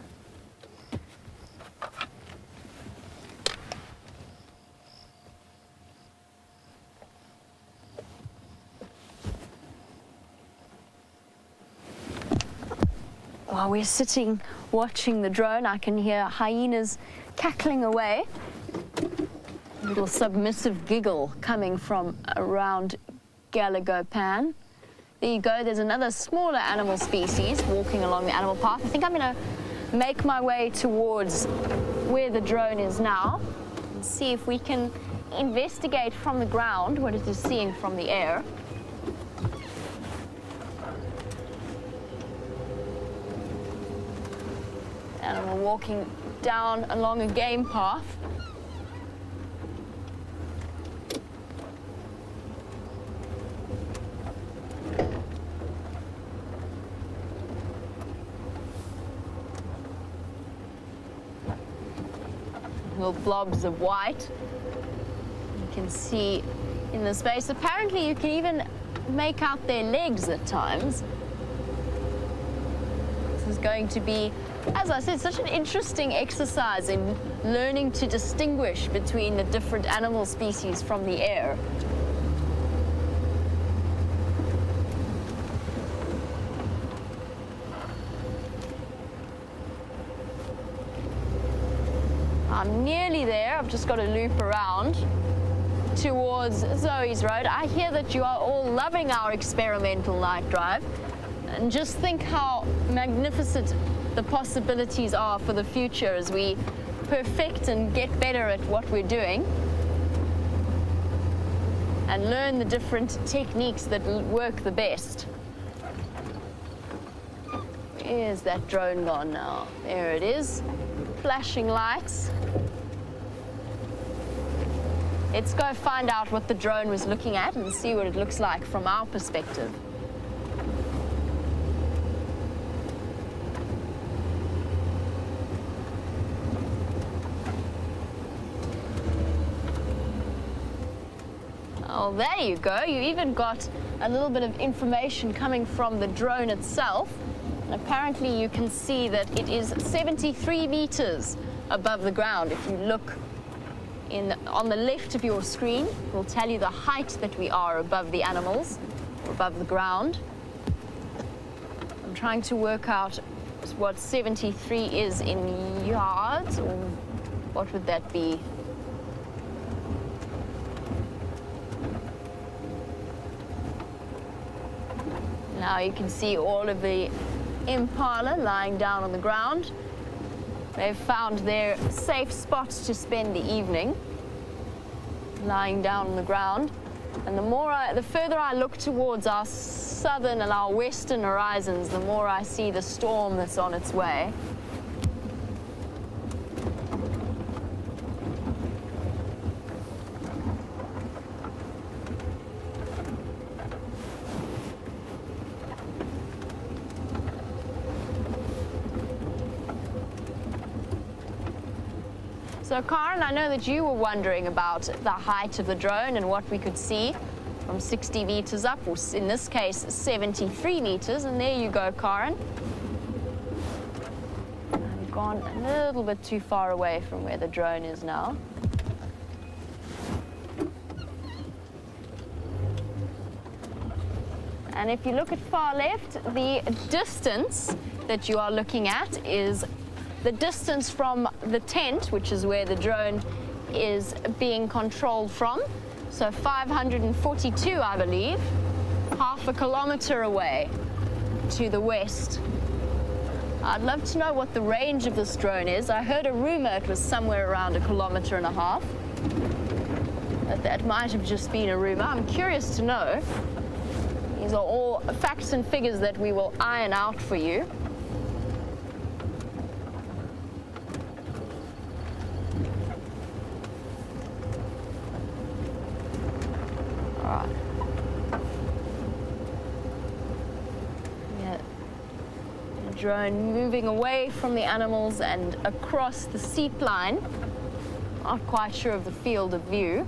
While we're sitting watching the drone, I can hear hyenas cackling away. A little submissive giggle coming from around Galagopan. There you go, there's another smaller animal species walking along the animal path. I think I'm going to make my way towards where the drone is now and see if we can investigate from the ground what it is seeing from the air. Animal walking down along a game path. Little blobs of white. You can see in the space. Apparently you can even make out their legs at times. This is going to be, as I said, such an interesting exercise in learning to distinguish between the different animal species from the air. I'm nearly there. I've just got to loop around towards Zoe's road. I hear that you are all loving our experimental night drive. And just think how magnificent the possibilities are for the future as we perfect and get better at what we're doing and learn the different techniques that work the best. Where's that drone gone now? There it is, flashing lights. Let's go find out what the drone was looking at and see what it looks like from our perspective. Oh, there you go. You even got a little bit of information coming from the drone itself. And apparently you can see that it is 73 meters above the ground. If you look on the left of your screen, it will tell you the height that we are above the animals, or above the ground. I'm trying to work out what 73 is in yards, or what would that be? Now you can see all of the impala lying down on the ground. They've found their safe spots to spend the evening, lying down on the ground. And the further I look towards our southern and our western horizons, the more I see the storm that's on its way. So Karen, I know that you were wondering about the height of the drone and what we could see from 60 meters up, or in this case 73 meters, and there you go, Karen. I've gone a little bit too far away from where the drone is now. And if you look at far left, the distance that you are looking at is the distance from the tent, which is where the drone is being controlled from. So 542, I believe, half a kilometer away to the west. I'd love to know what the range of this drone is. I heard a rumor it was somewhere around 1.5 kilometers. But that might have just been a rumor. I'm curious to know. These are all facts and figures that we will iron out for you. Drone moving away from the animals and across the seat line. Not quite sure of the field of view.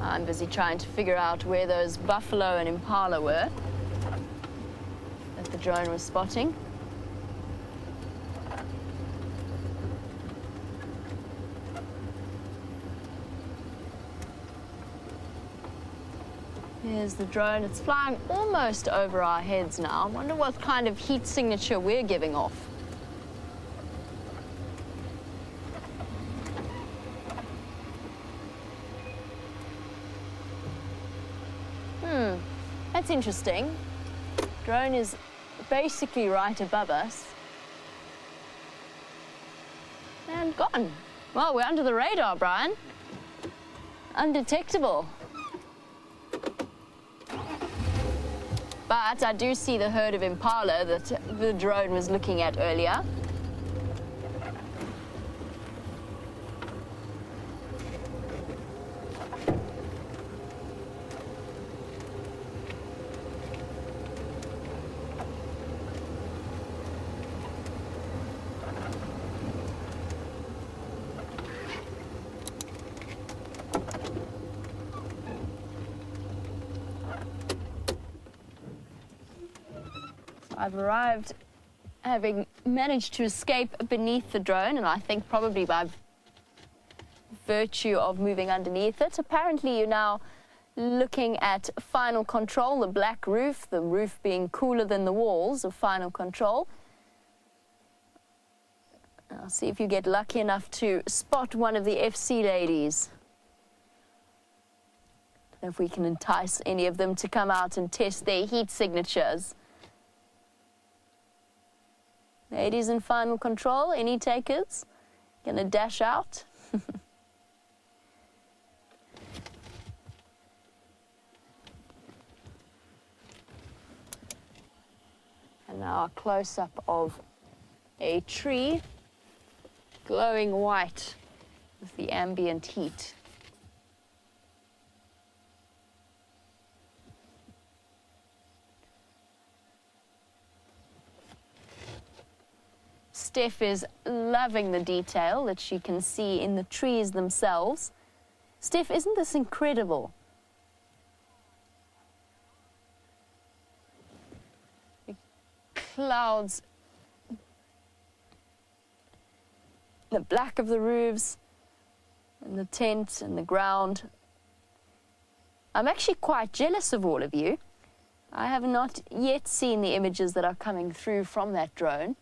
I'm busy trying to figure out where those buffalo and impala were that the drone was spotting. Here's the drone. It's flying almost over our heads now. I wonder what kind of heat signature we're giving off. That's interesting. Drone is basically right above us. And gone. Well, we're under the radar, Brian. Undetectable. But I do see the herd of impala that the drone was looking at earlier. I've arrived having managed to escape beneath the drone, and I think probably by virtue of moving underneath it. Apparently you're now looking at final control, the black roof, the roof being cooler than the walls of final control. I'll see if you get lucky enough to spot one of the FC ladies. if we can entice any of them to come out and test their heat signatures. Ladies in final control, any takers? Gonna dash out? And now a close-up of a tree glowing white with the ambient heat. Steph is loving the detail that she can see in the trees themselves. Steph, isn't this incredible? The clouds, the black of the roofs, and the tent and the ground. I'm actually quite jealous of all of you. I have not yet seen the images that are coming through from that drone.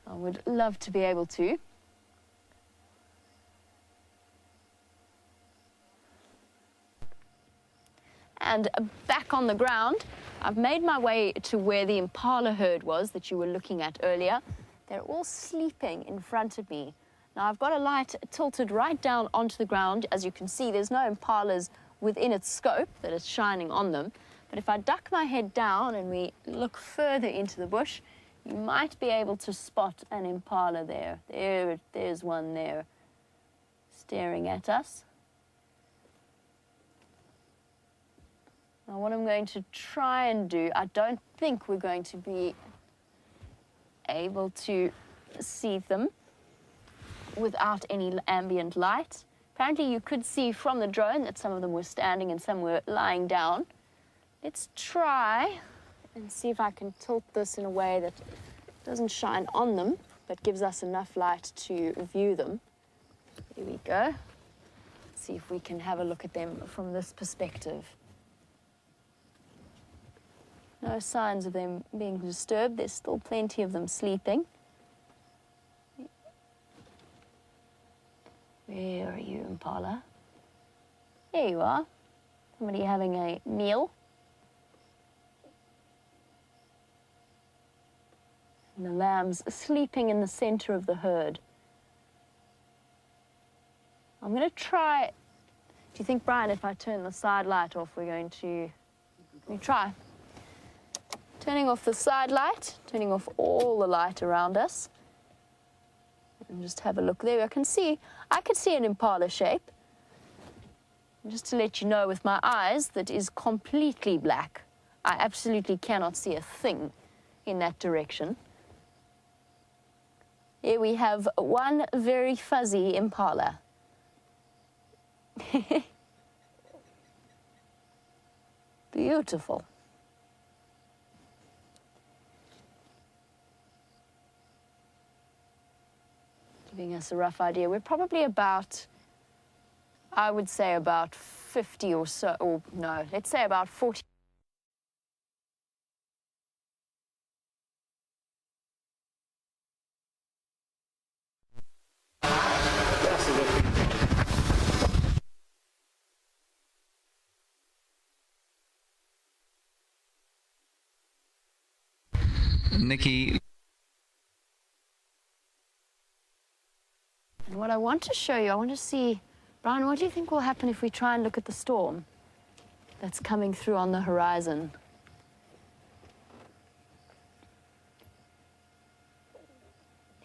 I would love to be able to. And back on the ground, I've made my way to where the impala herd was that you were looking at earlier. They're all sleeping in front of me. Now I've got a light tilted right down onto the ground. As you can see, there's no impalas within its scope that is shining on them. But if I duck my head down and we look further into the bush, you might be able to spot an impala there. There's one there, staring at us. Now what I'm going to try and do, I don't think we're going to be able to see them without any ambient light. Apparently you could see from the drone that some of them were standing and some were lying down. Let's try and see if I can tilt this in a way that doesn't shine on them, but gives us enough light to view them. Here we go. See if we can have a look at them from this perspective. No signs of them being disturbed. There's still plenty of them sleeping. Where are you, impala? There you are. Somebody having a meal. And the lambs sleeping in the center of the herd. I'm going to try. Do you think, Brian, if I turn the side light off, we're going to... Let me try. Turning off the side light, turning off all the light around us. And just have a look there. I could see an impala shape. And just to let you know with my eyes, that is completely black. I absolutely cannot see a thing in that direction. Here we have one very fuzzy impala. Beautiful. Giving us a rough idea. We're probably about, I would say about 50 or so, or no, let's say about 40. Nikki. And what I want to show you, I want to see, Brian, what do you think will happen if we try and look at the storm that's coming through on the horizon?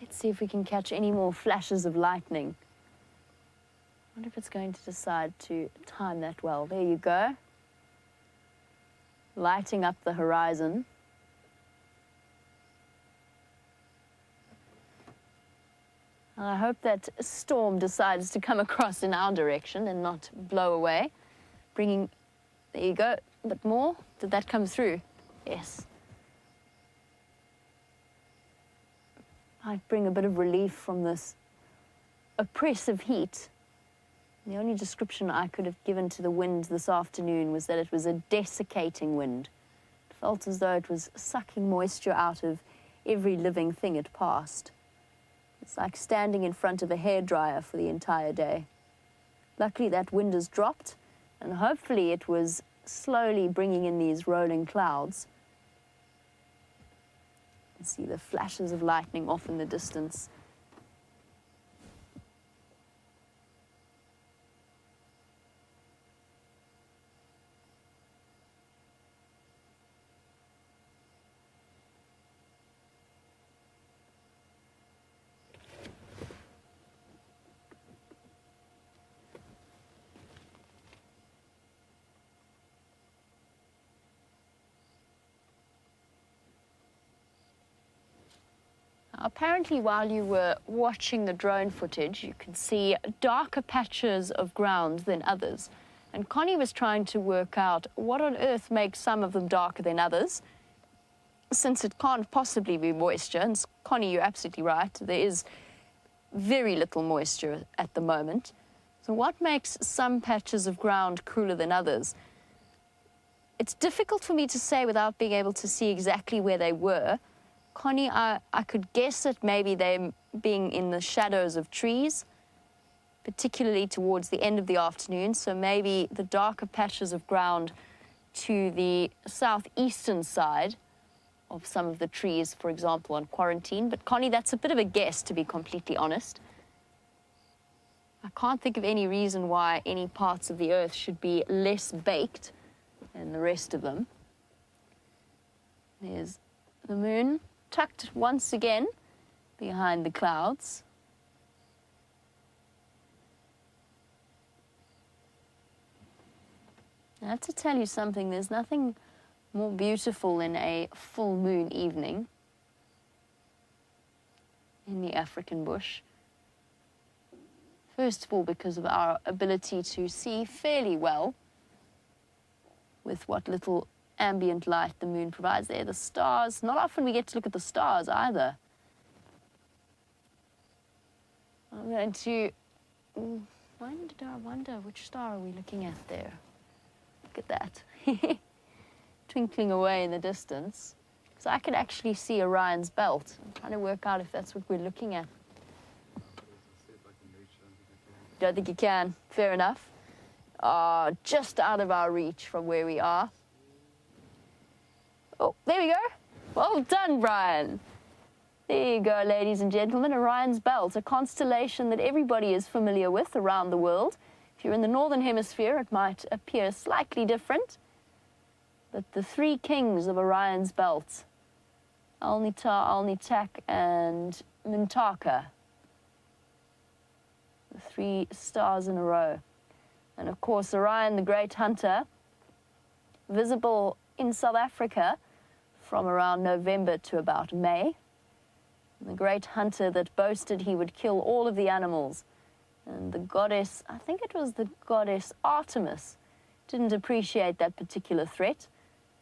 Let's see if we can catch any more flashes of lightning. I wonder if it's going to decide to time that well. There you go. Lighting up the horizon. I hope that storm decides to come across in our direction and not blow away. Bringing, there you go, a bit more. Did that come through? Yes. Might bring a bit of relief from this oppressive heat. The only description I could have given to the wind this afternoon was that it was a desiccating wind. It felt as though it was sucking moisture out of every living thing it passed. It's like standing in front of a hairdryer for the entire day. Luckily, that wind has dropped, And hopefully it was slowly bringing in these rolling clouds. You can see the flashes of lightning off in the distance. Apparently, while you were watching the drone footage, you could see darker patches of ground than others. And Connie was trying to work out what on earth makes some of them darker than others, since it can't possibly be moisture. And Connie, you're absolutely right. There is very little moisture at the moment. So what makes some patches of ground cooler than others? It's difficult for me to say without being able to see exactly where they were. Connie, I could guess at maybe them being in the shadows of trees, particularly towards the end of the afternoon, so maybe the darker patches of ground to the southeastern side of some of the trees, for example, on Quarantine. But Connie, that's a bit of a guess, to be completely honest. I can't think of any reason why any parts of the earth should be less baked than the rest of them. There's the moon, tucked once again behind the clouds. I have to tell you something, there's nothing more beautiful than a full moon evening in the African bush. First of all, because of our ability to see fairly well with what little ambient light the moon provides there. The stars, not often we get to look at the stars either. I'm going to, I wonder which star are we looking at there? Look at that. Twinkling away in the distance. So I can actually see Orion's belt. I'm trying to work out if that's what we're looking at. Don't think you can. Fair enough. Just out of our reach from where we are. Oh, there we go. Well done, Brian. There you go, ladies and gentlemen. Orion's belt, a constellation that everybody is familiar with around the world. If you're in the northern hemisphere, it might appear slightly different. But the three kings of Orion's belt, Alnitar, Alnitak, and Mintaka, the three stars in a row. And of course, Orion, the great hunter, visible in South Africa from around November to about May. The great hunter that boasted he would kill all of the animals. And the goddess, I think it was the goddess Artemis, didn't appreciate that particular threat.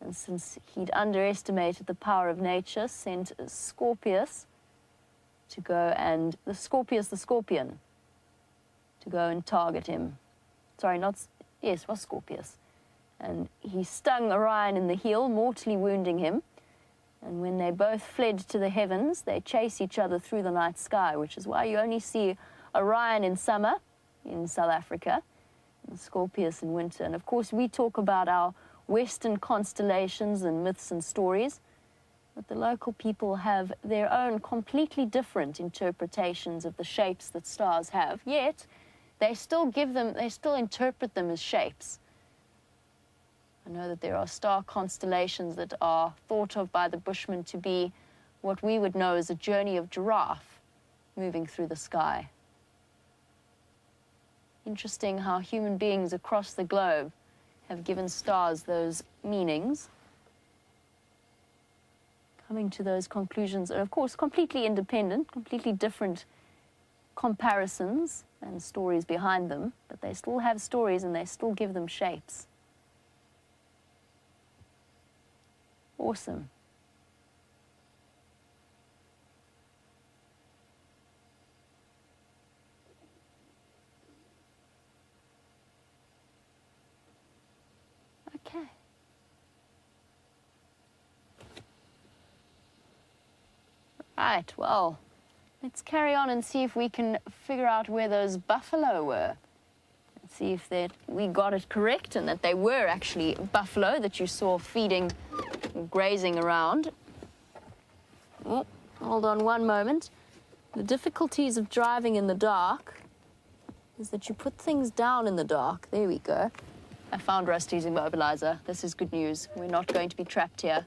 And since he'd underestimated the power of nature, sent Scorpius to go and, Scorpius the scorpion, to go and target him. Sorry, yes, it was Scorpius. And he stung Orion in the heel, mortally wounding him. And when they both fled to the heavens, they chase each other through the night sky, which is why you only see Orion in summer in South Africa and Scorpius in winter. And of course, we talk about our Western constellations and myths and stories, but the local people have their own completely different interpretations of the shapes that stars have, yet they still interpret them as shapes. I know that there are star constellations that are thought of by the Bushmen to be what we would know as a journey of giraffe moving through the sky. Interesting how human beings across the globe have given stars those meanings, coming to those conclusions, and of course completely independent, completely different comparisons and stories behind them, but they still have stories and they still give them shapes. Awesome. Okay. Right, well, let's carry on and see if we can figure out where those buffalo were. Let's see if we got it correct and that they were actually buffalo that you saw feeding or grazing around. Oh, hold on one moment. The difficulties of driving in the dark is that you put things down in the dark. There we go. I found Rusty's immobilizer. This is good news. We're not going to be trapped here.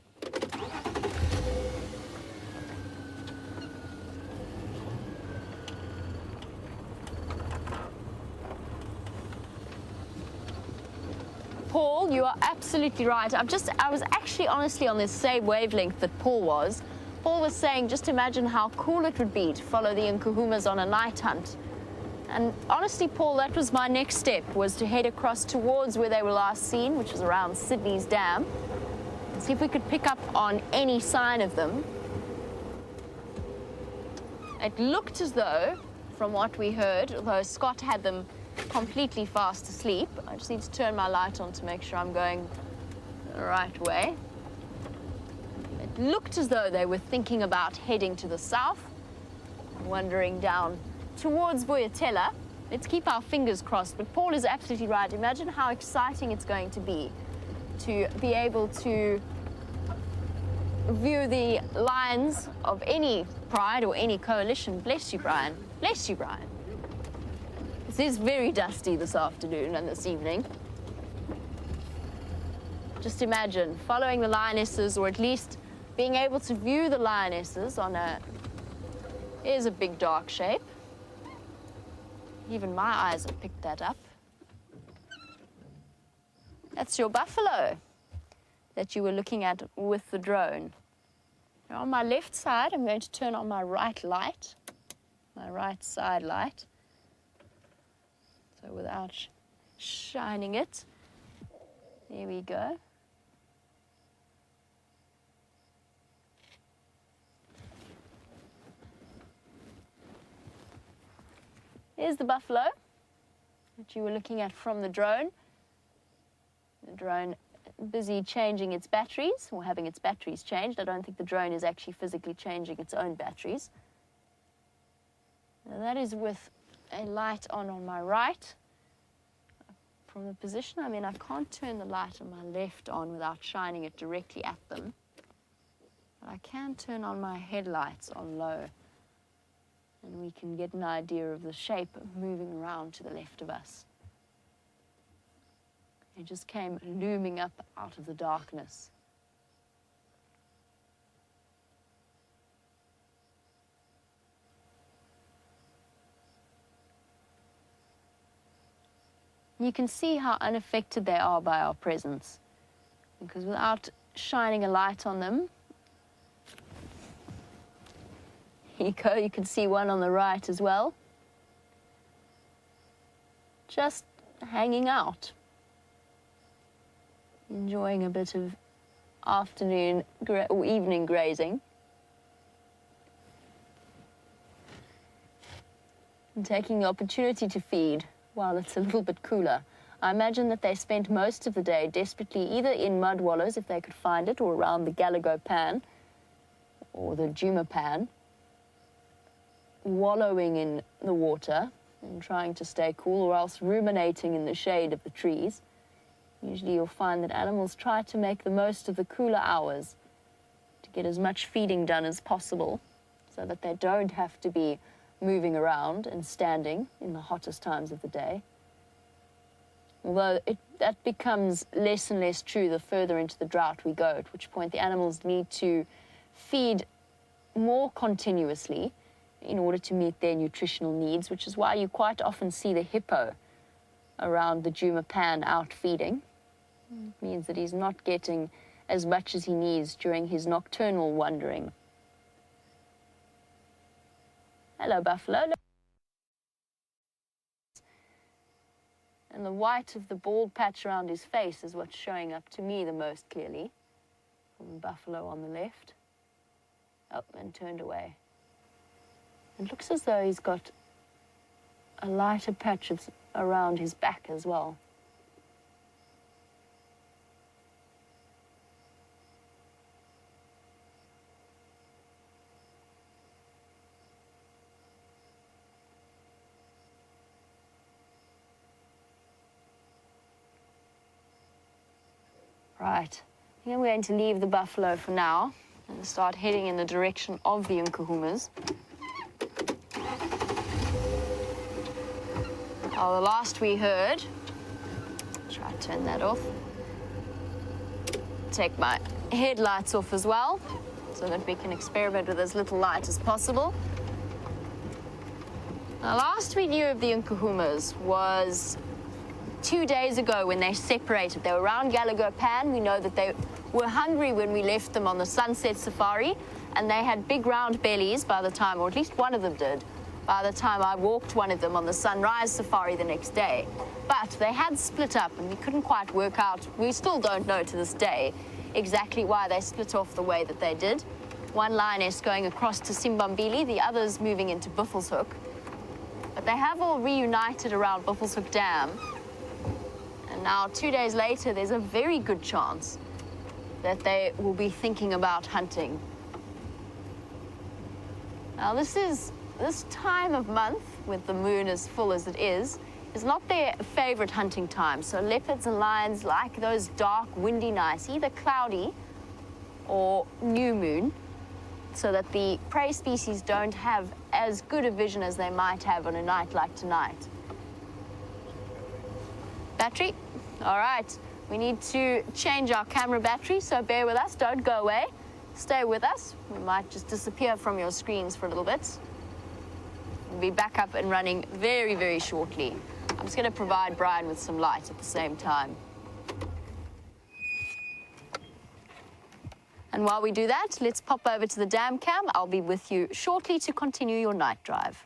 Paul, you are absolutely right. I was actually honestly on this same wavelength that Paul was. Paul was saying, just imagine how cool it would be to follow the Nkuhumas on a night hunt. And honestly, Paul, that was my next step, was to head across towards where they were last seen, which was around Sydney's Dam, and see if we could pick up on any sign of them. It looked as though, from what we heard, although Scott had them completely fast asleep, I just need to turn my light on to make sure I'm going the right way. It looked as though they were thinking about heading to the south, wandering down towards Boyatella. Let's keep our fingers crossed, but Paul is absolutely right. Imagine how exciting it's going to be able to view the lines of any pride or any coalition. Bless you, Brian. Bless you, Brian. It is very dusty this afternoon and this evening. Just imagine following the lionesses, or at least being able to view the lionesses on here's a big dark shape. Even my eyes have picked that up. That's your buffalo that you were looking at with the drone. Now on my left side, I'm going to turn on my right light, my right side light. So without shining it, there we go. Here's the buffalo that you were looking at from the drone. The drone busy changing its batteries, or having its batteries changed. I don't think the drone is actually physically changing its own batteries. Now that is with a light on my right. From the position I'm in, I can't turn the light on my left on without shining it directly at them. But I can turn on my headlights on low, and we can get an idea of the shape moving around to the left of us. It just came looming up out of the darkness. You can see how unaffected they are by our presence, because without shining a light on them, here you go, you can see one on the right as well, just hanging out, enjoying a bit of afternoon or evening grazing, and taking the opportunity to feed while it's a little bit cooler. I imagine that they spent most of the day desperately either in mud wallows, if they could find it, or around the Galago pan, or the Djuma pan, wallowing in the water and trying to stay cool, or else ruminating in the shade of the trees. Usually you'll find that animals try to make the most of the cooler hours to get as much feeding done as possible, so that they don't have to be moving around and standing in the hottest times of the day. Although that becomes less and less true the further into the drought we go, at which point the animals need to feed more continuously in order to meet their nutritional needs, which is why you quite often see the hippo around the Djuma pan out feeding. It means that he's not getting as much as he needs during his nocturnal wandering. Hello, buffalo. And the white of the bald patch around his face is what's showing up to me the most clearly, from the buffalo on the left. Oh, and turned away. It looks as though he's got a lighter patch around his back as well. Right, I think I'm going to leave the buffalo for now and start heading in the direction of the Nkuhumas. Oh, the last we heard, try to turn that off. Take my headlights off as well so that we can experiment with as little light as possible. Now, last we knew of the Nkuhumas was 2 days ago when they separated. They were around Gallagher Pan. We know that they were hungry when we left them on the sunset safari, and they had big round bellies by the time, or at least one of them did, by the time I walked one of them on the sunrise safari the next day. But they had split up, and we couldn't quite work out, we still don't know to this day, exactly why they split off the way that they did. One lioness going across to Simbambili, the others moving into Buffelshoek. But they have all reunited around Buffelshoek Dam. And now, 2 days later, there's a very good chance that they will be thinking about hunting. Now, this time of month, with the moon as full as it is not their favorite hunting time. So leopards and lions like those dark, windy nights, either cloudy or new moon, so that the prey species don't have as good a vision as they might have on a night like tonight. Battery? All right, we need to change our camera battery, so bear with us, don't go away. Stay with us. We might just disappear from your screens for a little bit. We'll be back up and running very, very shortly. I'm just going to provide Brian with some light at the same time. And while we do that, let's pop over to the dam cam. I'll be with you shortly to continue your night drive.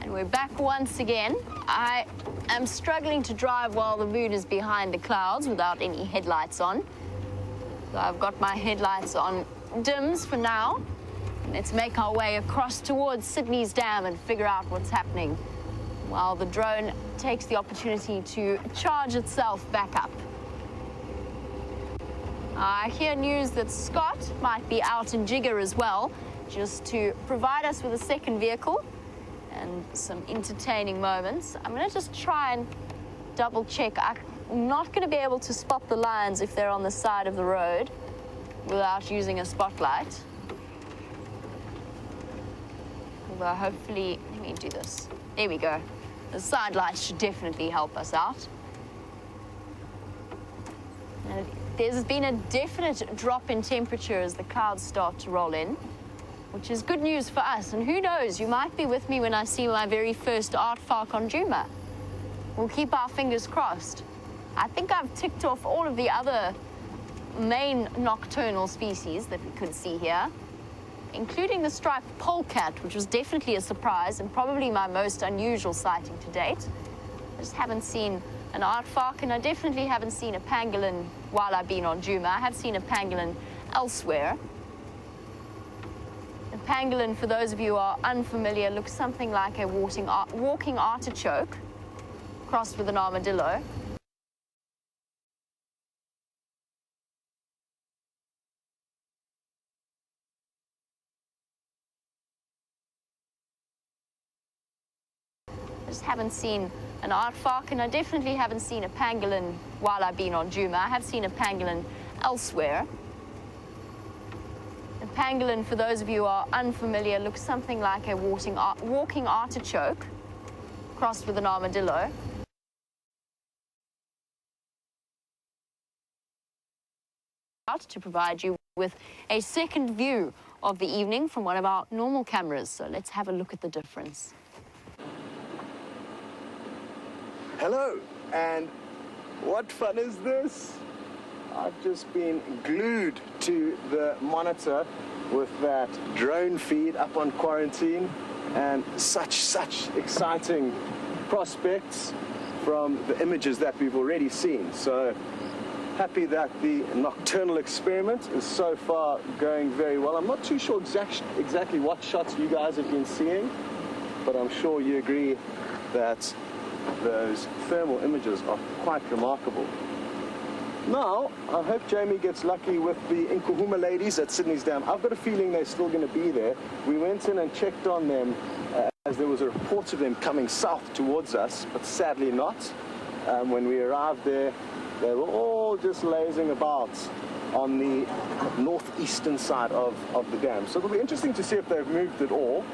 We're back once again. I am struggling to drive while the moon is behind the clouds without any headlights on. So I've got my headlights on dims for now. Let's make our way across towards Sydney's dam and figure out what's happening while the drone takes the opportunity to charge itself back up. I hear news that Scott might be out in Jigger as well, just to provide us with a second vehicle and some entertaining moments. I'm going to just try and double check. I'm not going to be able to spot the lions if they're on the side of the road without using a spotlight. Although hopefully, let me do this. There we go. The side lights should definitely help us out. And There's been a definite drop in temperature as the clouds start to roll in, which is good news for us. And who knows, you might be with me when I see my very first aardvark on Djuma. We'll keep our fingers crossed. I think I've ticked off all of the other main nocturnal species that we could see here, including the striped polecat, which was definitely a surprise and probably my most unusual sighting to date. I just haven't seen an aardvark, and I definitely haven't seen a pangolin while I've been on Djuma. I have seen a pangolin elsewhere. A pangolin, for those of you who are unfamiliar, looks something like a walking artichoke crossed with an armadillo. I just haven't seen an aardvark, and I definitely haven't seen a pangolin while I've been on Djuma. I have seen a pangolin elsewhere. A pangolin, for those of you who are unfamiliar, looks something like a walking artichoke crossed with an armadillo. To provide you with a second view of the evening from one of our normal cameras. So let's have a look at the difference. Hello, and what fun is this? I've just been glued to the monitor with that drone feed up on quarantine, and such exciting prospects from the images that we've already seen. So happy that the nocturnal experiment is so far going very well. I'm not too sure exactly what shots you guys have been seeing, but I'm sure you agree that those thermal images are quite remarkable. Now, I hope Jamie gets lucky with the Inkuhuma ladies at Sydney's Dam. I've got a feeling they're still going to be there. We went in and checked on them as there was a report of them coming south towards us, but sadly not. When we arrived there, they were all just lazing about on the northeastern side of the dam. So it'll be interesting to see if they've moved at all.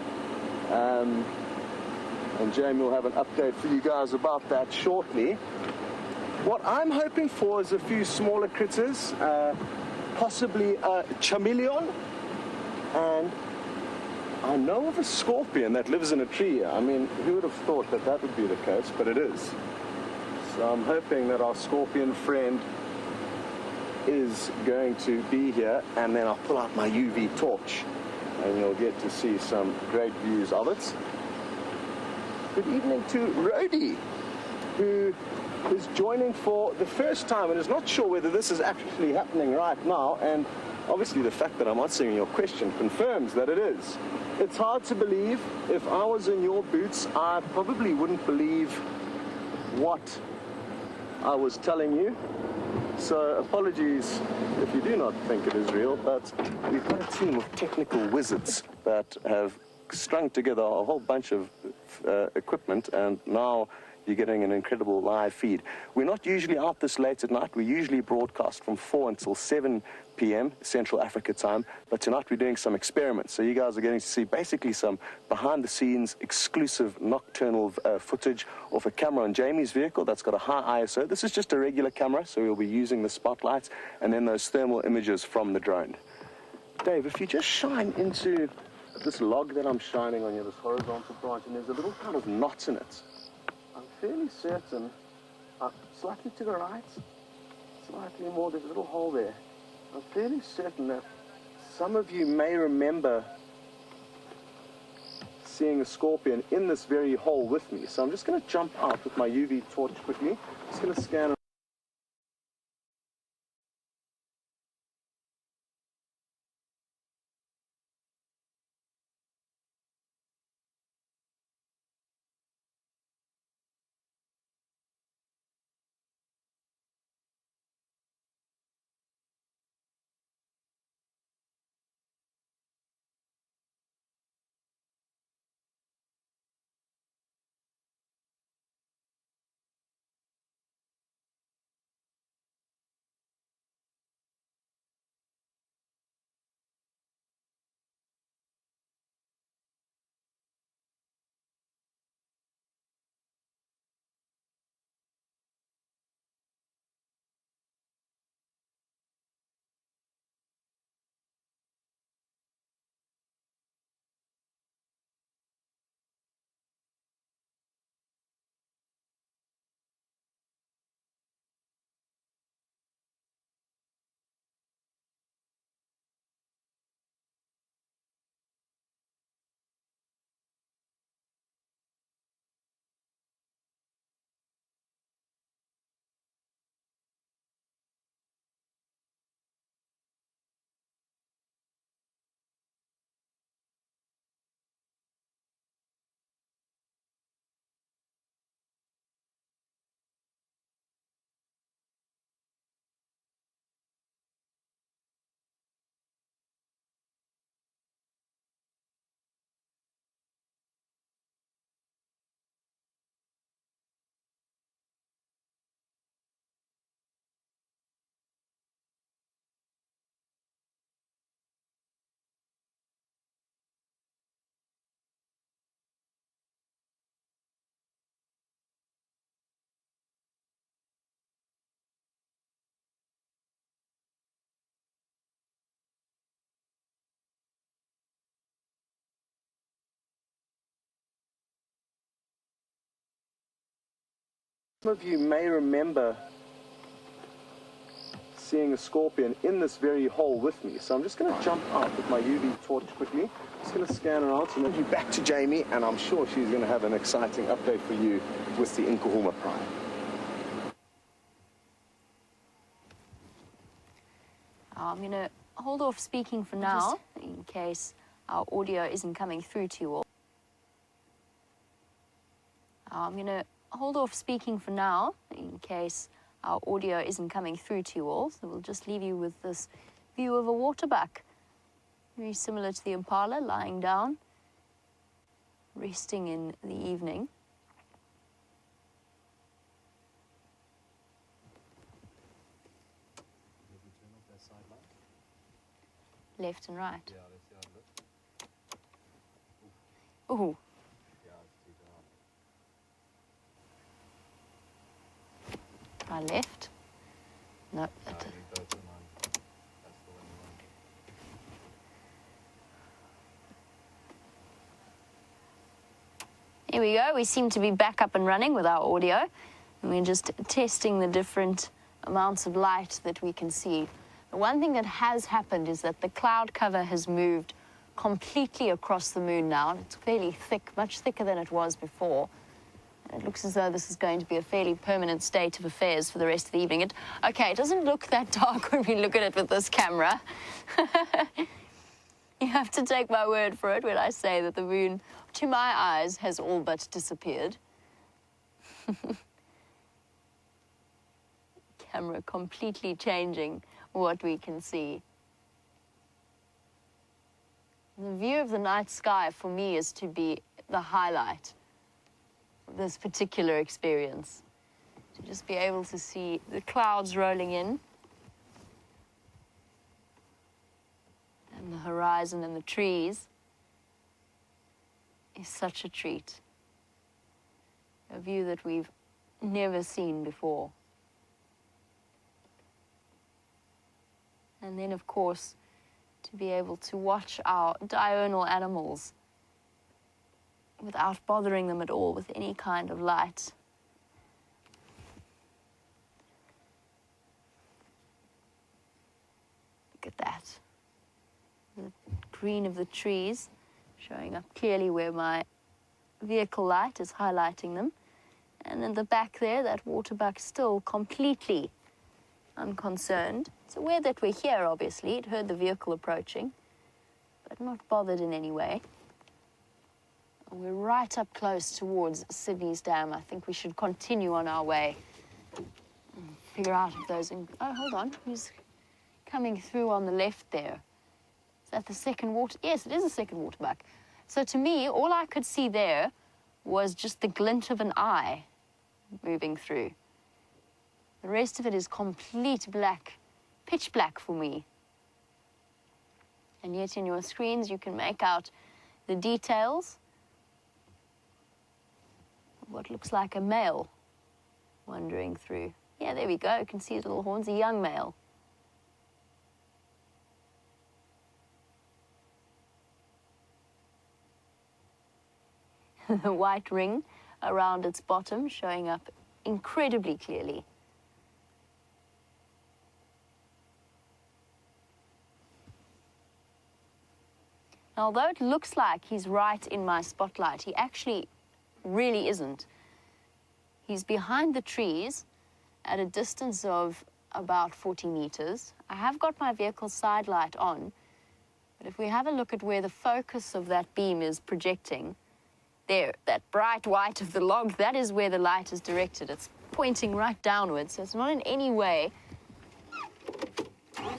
And Jamie will have an update for you guys about that shortly. What I'm hoping for is a few smaller critters, possibly a chameleon, and I know of a scorpion that lives in a tree. I mean, who would have thought that that would be the case, but it is. So I'm hoping that our scorpion friend is going to be here, and then I'll pull out my UV torch and you'll get to see some great views of it. Good evening to Rhodey, who is joining for the first time and is not sure whether this is actually happening right now, and obviously the fact that I'm answering your question confirms that it is. It's hard to believe. If I was in your boots, I probably wouldn't believe what I was telling you. So apologies if you do not think it is real, but we've got a team of technical wizards that have strung together a whole bunch of equipment, and now you're getting an incredible live feed. We're not usually out this late at night. We usually broadcast from 4 until 7 p.m. Central Africa time, but tonight we're doing some experiments. So you guys are getting to see basically some behind-the-scenes exclusive nocturnal footage of a camera on Jamie's vehicle that's got a high ISO. This is just a regular camera, so we'll be using the spotlights and then those thermal images from the drone. Dave, if you just shine into this log that I'm shining on here, this horizontal branch, and there's a little kind of knot in it. I'm fairly certain, slightly to the right, slightly more, there's a little hole there. I'm fairly certain that some of you may remember seeing a scorpion in this very hole with me. So I'm just going to jump out with my UV torch quickly. Just going to scan Some of you may remember seeing a scorpion in this very hole with me. So I'm just going to jump out with my UV torch quickly. Just going to scan around and then be back to Jamie, and I'm sure she's going to have an exciting update for you with the Nkahuma Prime. I'm going to hold off speaking for now, in case our audio isn't coming through to you all. I'm going to hold off speaking for now, in case our audio isn't coming through to you all. So we'll just leave you with this view of a waterbuck. Very similar to the impala, lying down, resting in the evening. Left and right. Yeah, let's see how it looks. Ooh. Yeah, it's too dark. Try left. No, I think that's the one. That's the one you want. Here we go. We seem to be back up and running with our audio. And we're just testing the different amounts of light that we can see. The one thing that has happened is that the cloud cover has moved completely across the moon now. It's fairly thick, much thicker than it was before. And it looks as though this is going to be a fairly permanent state of affairs for the rest of the evening. Okay, it doesn't look that dark when we look at it with this camera. You have to take my word for it when I say that the moon, to my eyes, has all but disappeared. Camera completely changing what we can see. The view of the night sky for me is to be the highlight of this particular experience. To just be able to see the clouds rolling in and the horizon and the trees is such a treat. A view that we've never seen before. And then, of course, to be able to watch our diurnal animals without bothering them at all with any kind of light. Look at that. The green of the trees showing up clearly where my vehicle light is highlighting them. And in the back there, that waterbuck still completely unconcerned. It's aware that we're here, obviously. It heard the vehicle approaching, but not bothered in any way. And we're right up close towards Sydney's Dam. I think we should continue on our way and figure out if those... Oh, hold on. Who's coming through on the left there? Is that the second water? Yes, it is the second waterbuck. So to me, all I could see there was just the glint of an eye moving through. The rest of it is complete black, pitch black for me. And yet in your screens you can make out the details of what looks like a male wandering through. Yeah, there we go. You can see his little horns, a young male. The white ring around its bottom showing up incredibly clearly. Although it looks like he's right in my spotlight, he actually really isn't. He's behind the trees at a distance of about 40 meters. I have got my vehicle's side light on, but if we have a look at where the focus of that beam is projecting, there, that bright white of the log, that is where the light is directed. It's pointing right downwards, so it's not in any way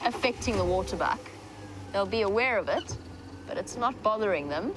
affecting the waterbuck. They'll be aware of it, but it's not bothering them.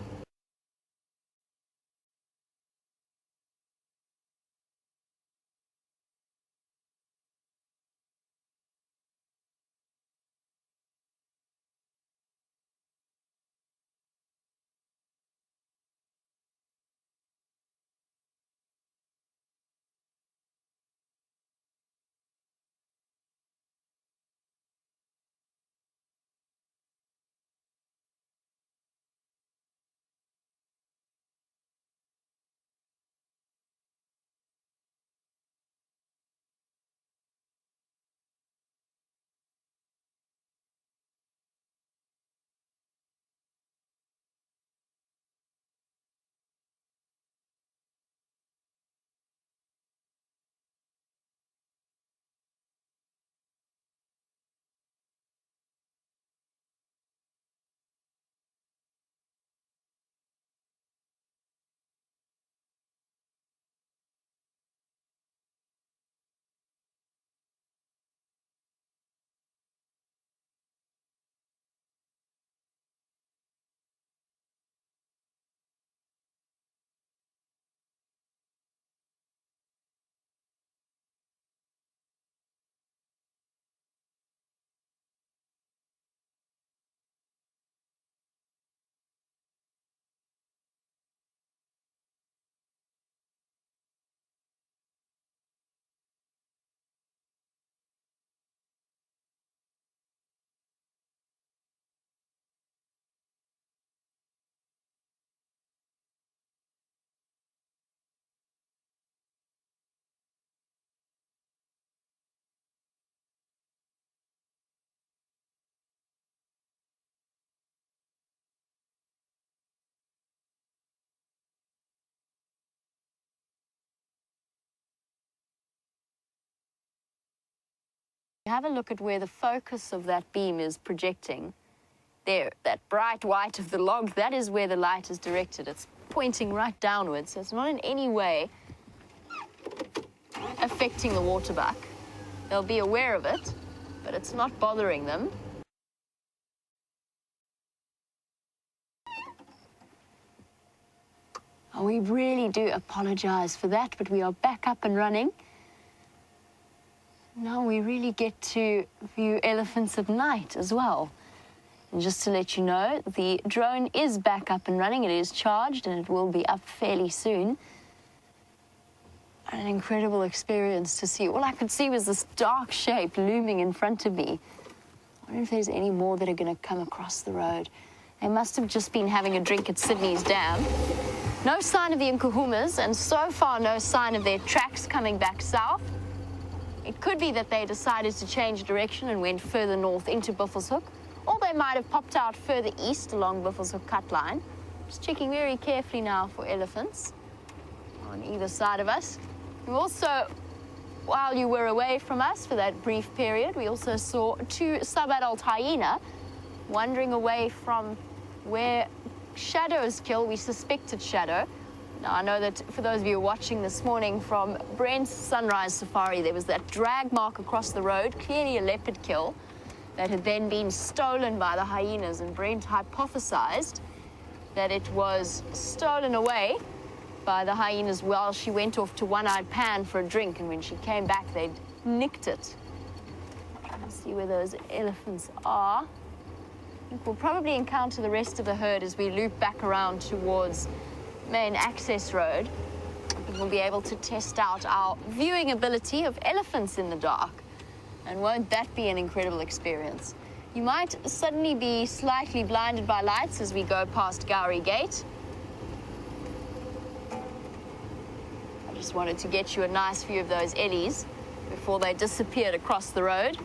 Have a look at where the focus of that beam is projecting. There, that bright white of the log, that is where the light is directed. It's pointing right downwards, so it's not in any way affecting the waterbuck. They'll be aware of it, but it's not bothering them. Oh, we really do apologize for that, but we are back up and running. Now we really get to view elephants at night as well. And just to let you know, the drone is back up and running. It is charged and it will be up fairly soon. An incredible experience to see. All I could see was this dark shape looming in front of me. I wonder if there's any more that are going to come across the road. They must have just been having a drink at Sydney's dam. No sign of the Nkuhumas, and so far no sign of their tracks coming back south. It could be that they decided to change direction and went further north into Buffelshoek, or they might have popped out further east along Buffelshoek cut line. Just checking very carefully now for elephants on either side of us. We also, while you were away from us for that brief period, we also saw 2 sub-adult hyena wandering away from where Shadow's kill. We suspected Shadow. Now, I know that for those of you watching this morning from Brent's Sunrise Safari, there was that drag mark across the road, clearly a leopard kill, that had then been stolen by the hyenas, and Brent hypothesized that it was stolen away by the hyenas while she went off to One-Eyed Pan for a drink, and when she came back, they'd nicked it. Let's see where those elephants are. I think we'll probably encounter the rest of the herd as we loop back around towards main access road. We'll be able to test out our viewing ability of elephants in the dark. And won't that be an incredible experience? You might suddenly be slightly blinded by lights as we go past Gowrie Gate. I just wanted to get you a nice view of those ellies before they disappeared across the road.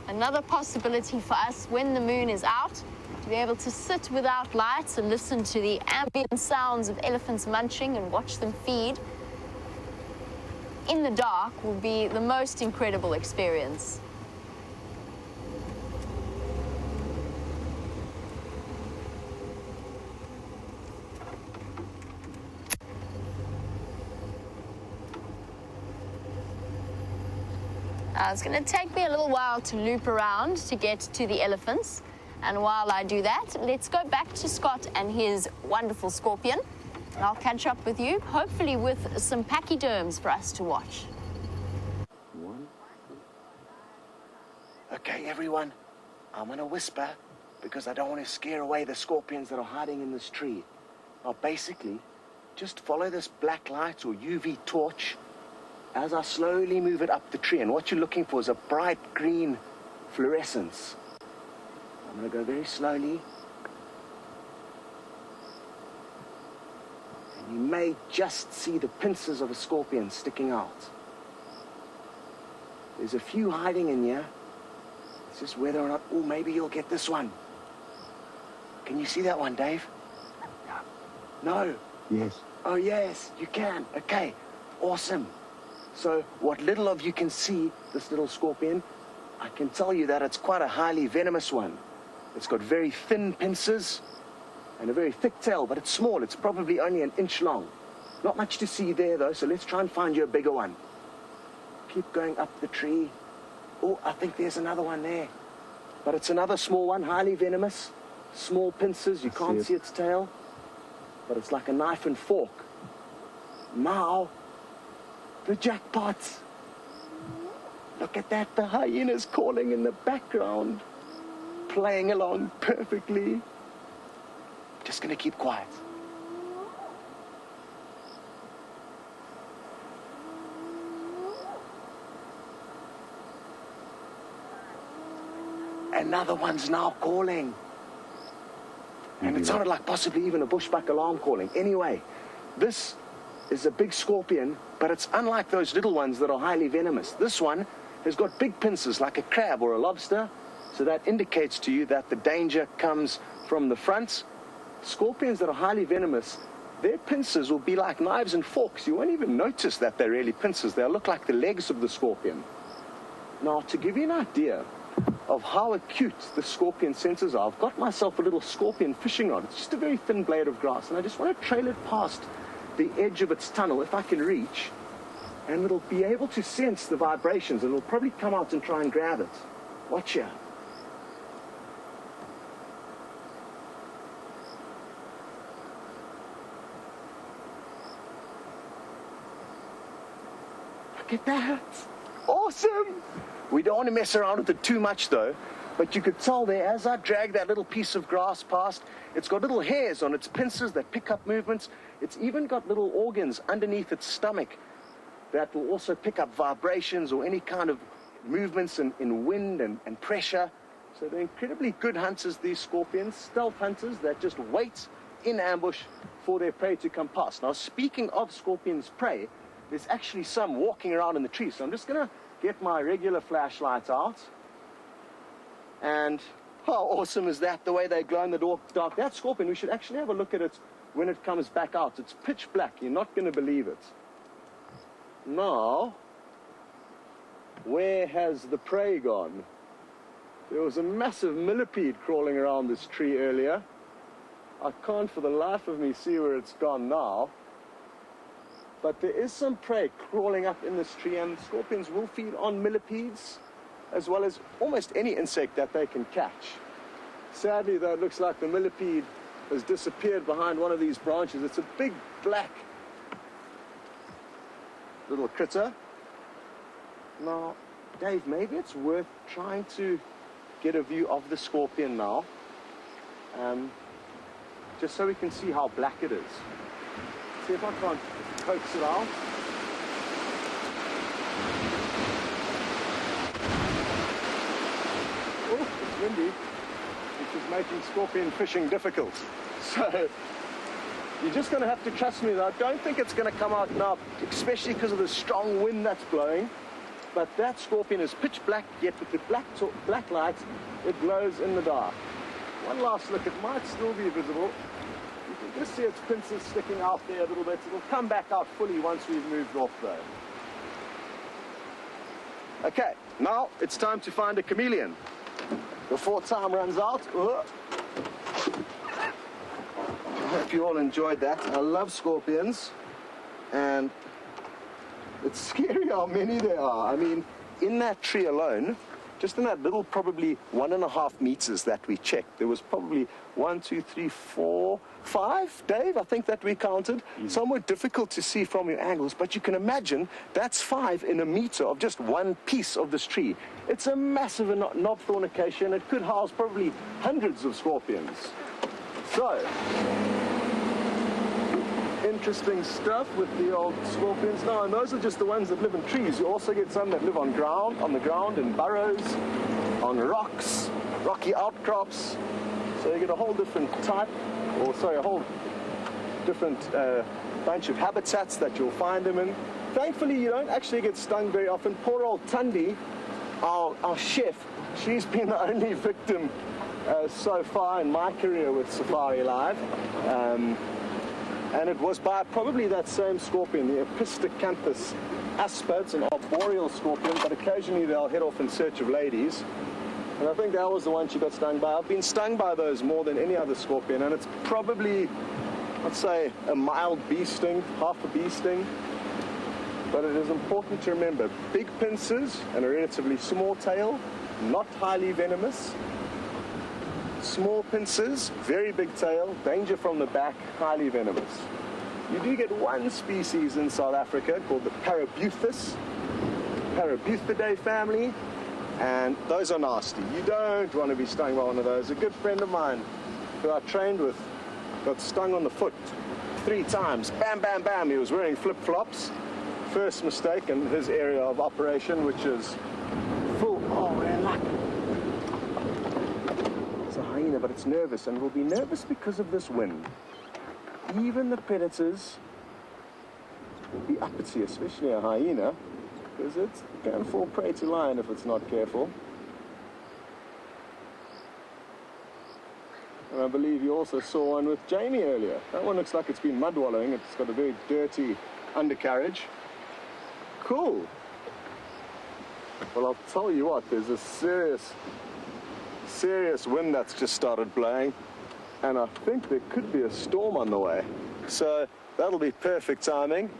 Another possibility for us when the moon is out, to be able to sit without lights and listen to the ambient sounds of elephants munching and watch them feed in the dark will be the most incredible experience. It's going to take me a little while to loop around to get to the elephants. And while I do that, let's go back to Scott and his wonderful scorpion. And I'll catch up with you, hopefully with some pachyderms for us to watch. Okay, everyone, I'm going to whisper because I don't want to scare away the scorpions that are hiding in this tree. Now, basically, just follow this black light or UV torch as I slowly move it up the tree. And what you're looking for is a bright green fluorescence. I'm going to go very slowly. And you may just see the pincers of a scorpion sticking out. There's a few hiding in here. It's just whether or not, oh, maybe you'll get this one. Can you see that one, Dave? No? Yes. Oh, yes, you can. Okay, awesome. So what little of you can see, this little scorpion, I can tell you that it's quite a highly venomous one. It's got very thin pincers and a very thick tail, but it's small. It's probably only an inch long. Not much to see there, though, so let's try and find you a bigger one. Keep going up the tree. Oh, I think there's another one there. But it's another small one, highly venomous. Small pincers, you can't see its tail. But it's like a knife and fork. Now, the jackpots. Look at that, the hyena's calling in the background. Playing along perfectly. Just gonna keep quiet. Another one's now calling. And it sounded like possibly even a bushbuck alarm calling. Anyway, this is a big scorpion, but it's unlike those little ones that are highly venomous. This one has got big pincers like a crab or a lobster, so that indicates to you that the danger comes from the front. Scorpions that are highly venomous, their pincers will be like knives and forks. You won't even notice that they're really pincers. They'll look like the legs of the scorpion. Now, to give you an idea of how acute the scorpion senses are, I've got myself a little scorpion fishing rod. It's just a very thin blade of grass, and I just want to trail it past the edge of its tunnel, if I can reach, and it'll be able to sense the vibrations, and it'll probably come out and try and grab it. Watch here. Look at that. Awesome. We don't want to mess around with it too much though, but you could tell there as I drag that little piece of grass past, it's got little hairs on its pincers that pick up movements. It's even got little organs underneath its stomach that will also pick up vibrations or any kind of movements in wind and pressure. So they're incredibly good hunters, these scorpions, stealth hunters that just wait in ambush for their prey to come past. Now, speaking of scorpions' prey, there's actually some walking around in the trees. So I'm just going to get my regular flashlight out. And how awesome is that, the way they glow in the dark? That scorpion, we should actually have a look at it when it comes back out. It's pitch black. You're not going to believe it. Now, where has the prey gone? There was a massive millipede crawling around this tree earlier. I can't for the life of me see where it's gone now. But there is some prey crawling up in this tree, and scorpions will feed on millipedes as well as almost any insect that they can catch. Sadly, though, it looks like the millipede has disappeared behind one of these branches. It's a big black little critter. Now, Dave, maybe it's worth trying to get a view of the scorpion now, just so we can see how black it is. See if I can't coax it out. Oh, it's windy, which is making scorpion fishing difficult. So you're just going to have to trust me, though. I don't think it's going to come out now, especially because of the strong wind that's blowing. But that scorpion is pitch black, yet with the black light, it glows in the dark. One last look, it might still be visible. You can just see its pincers sticking out there a little bit. It'll come back out fully once we've moved off, though. Okay, now it's time to find a chameleon before time runs out. I hope you all enjoyed that. I love scorpions, and it's scary how many there are. I mean, in that tree alone, just in that little probably 1.5 meters that we checked, there was probably 1, 2, 3, 4, 5, Dave, I think that we counted. Somewhat difficult to see from your angles, but you can imagine that's 5 in a meter of just one piece of this tree. It's a massive knobthorn acacia, it could house probably hundreds of scorpions. So, interesting stuff with the old scorpions. Now, and those are just the ones that live in trees. You also get some that live on the ground in burrows, on rocks, rocky outcrops. So you get a whole different type, or sorry, a whole different bunch of habitats that you'll find them in. Thankfully, you don't actually get stung very often. Poor old Tundi, our chef, she's been the only victim so far in my career with Safari Live. And it was by probably that same scorpion, the Epistocanthus asper. It's an arboreal scorpion, but occasionally they'll head off in search of ladies. And I think that was the one she got stung by. I've been stung by those more than any other scorpion, and it's probably, I'd say, a mild bee sting, half a bee sting. But it is important to remember, big pincers and a relatively small tail, not highly venomous. Small pincers, very big tail, danger from the back, highly venomous. You do get one species in South Africa called the Parabuthidae family, and those are nasty. You don't want to be stung by one of those. A good friend of mine who I trained with got stung on the foot 3 times. Bam, bam, bam. He was wearing flip-flops. First mistake in his area of operation, which is full. Oh, man, luck. Hyena, but it's nervous, and will be nervous because of this wind. Even the predators will be uppity, especially a hyena, because it can fall prey to lion if it's not careful. And I believe you also saw one with Jamie earlier. That one looks like it's been mud wallowing. It's got a very dirty undercarriage. Cool. Well, I'll tell you what, there's a serious wind that's just started blowing, and I think there could be a storm on the way. So that'll be perfect timing,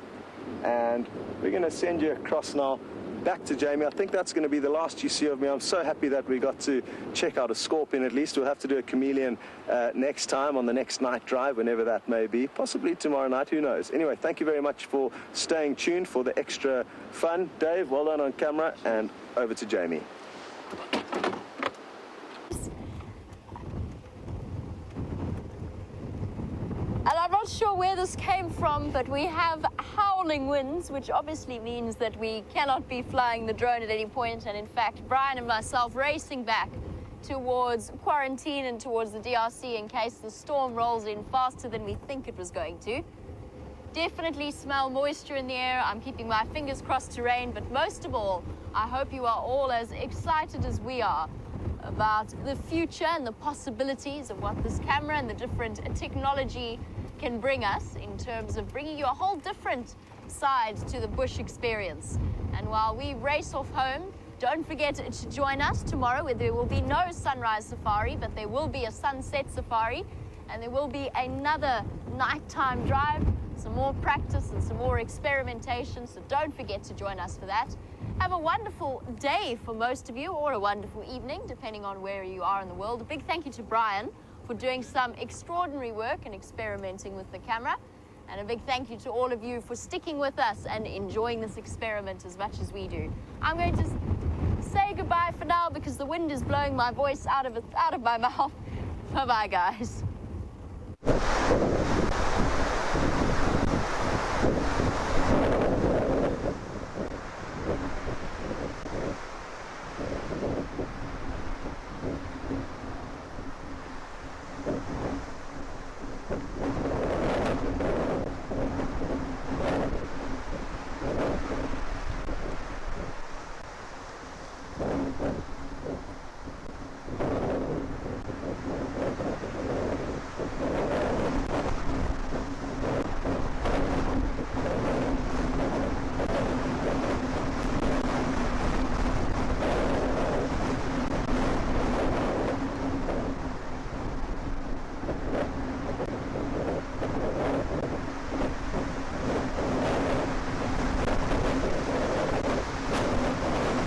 and we're going to send you across now back to Jamie. I think that's going to be the last you see of me. I'm so happy that we got to check out a scorpion at least. We'll have to do a chameleon next time on the next night drive, whenever that may be. Possibly tomorrow night, who knows. Anyway, thank you very much for staying tuned for the extra fun. Dave, well done on camera, and over to Jamie. And I'm not sure where this came from, but we have howling winds, which obviously means that we cannot be flying the drone at any point. And in fact, Brian and myself racing back towards quarantine and towards the DRC in case the storm rolls in faster than we think it was going to. Definitely smell moisture in the air. I'm keeping my fingers crossed to rain, but most of all, I hope you are all as excited as we are about the future and the possibilities of what this camera and the different technology can bring us in terms of bringing you a whole different side to the bush experience. And while we race off home, don't forget to join us tomorrow, where there will be no sunrise safari, but there will be a sunset safari, and there will be another nighttime drive, some more practice and some more experimentation, so don't forget to join us for that. Have a wonderful day for most of you, or a wonderful evening, depending on where you are in the world. A big thank you to Brian for doing some extraordinary work and experimenting with the camera. And a big thank you to all of you for sticking with us and enjoying this experiment as much as we do. I'm going to say goodbye for now because the wind is blowing my voice out of my mouth. Bye-bye, guys.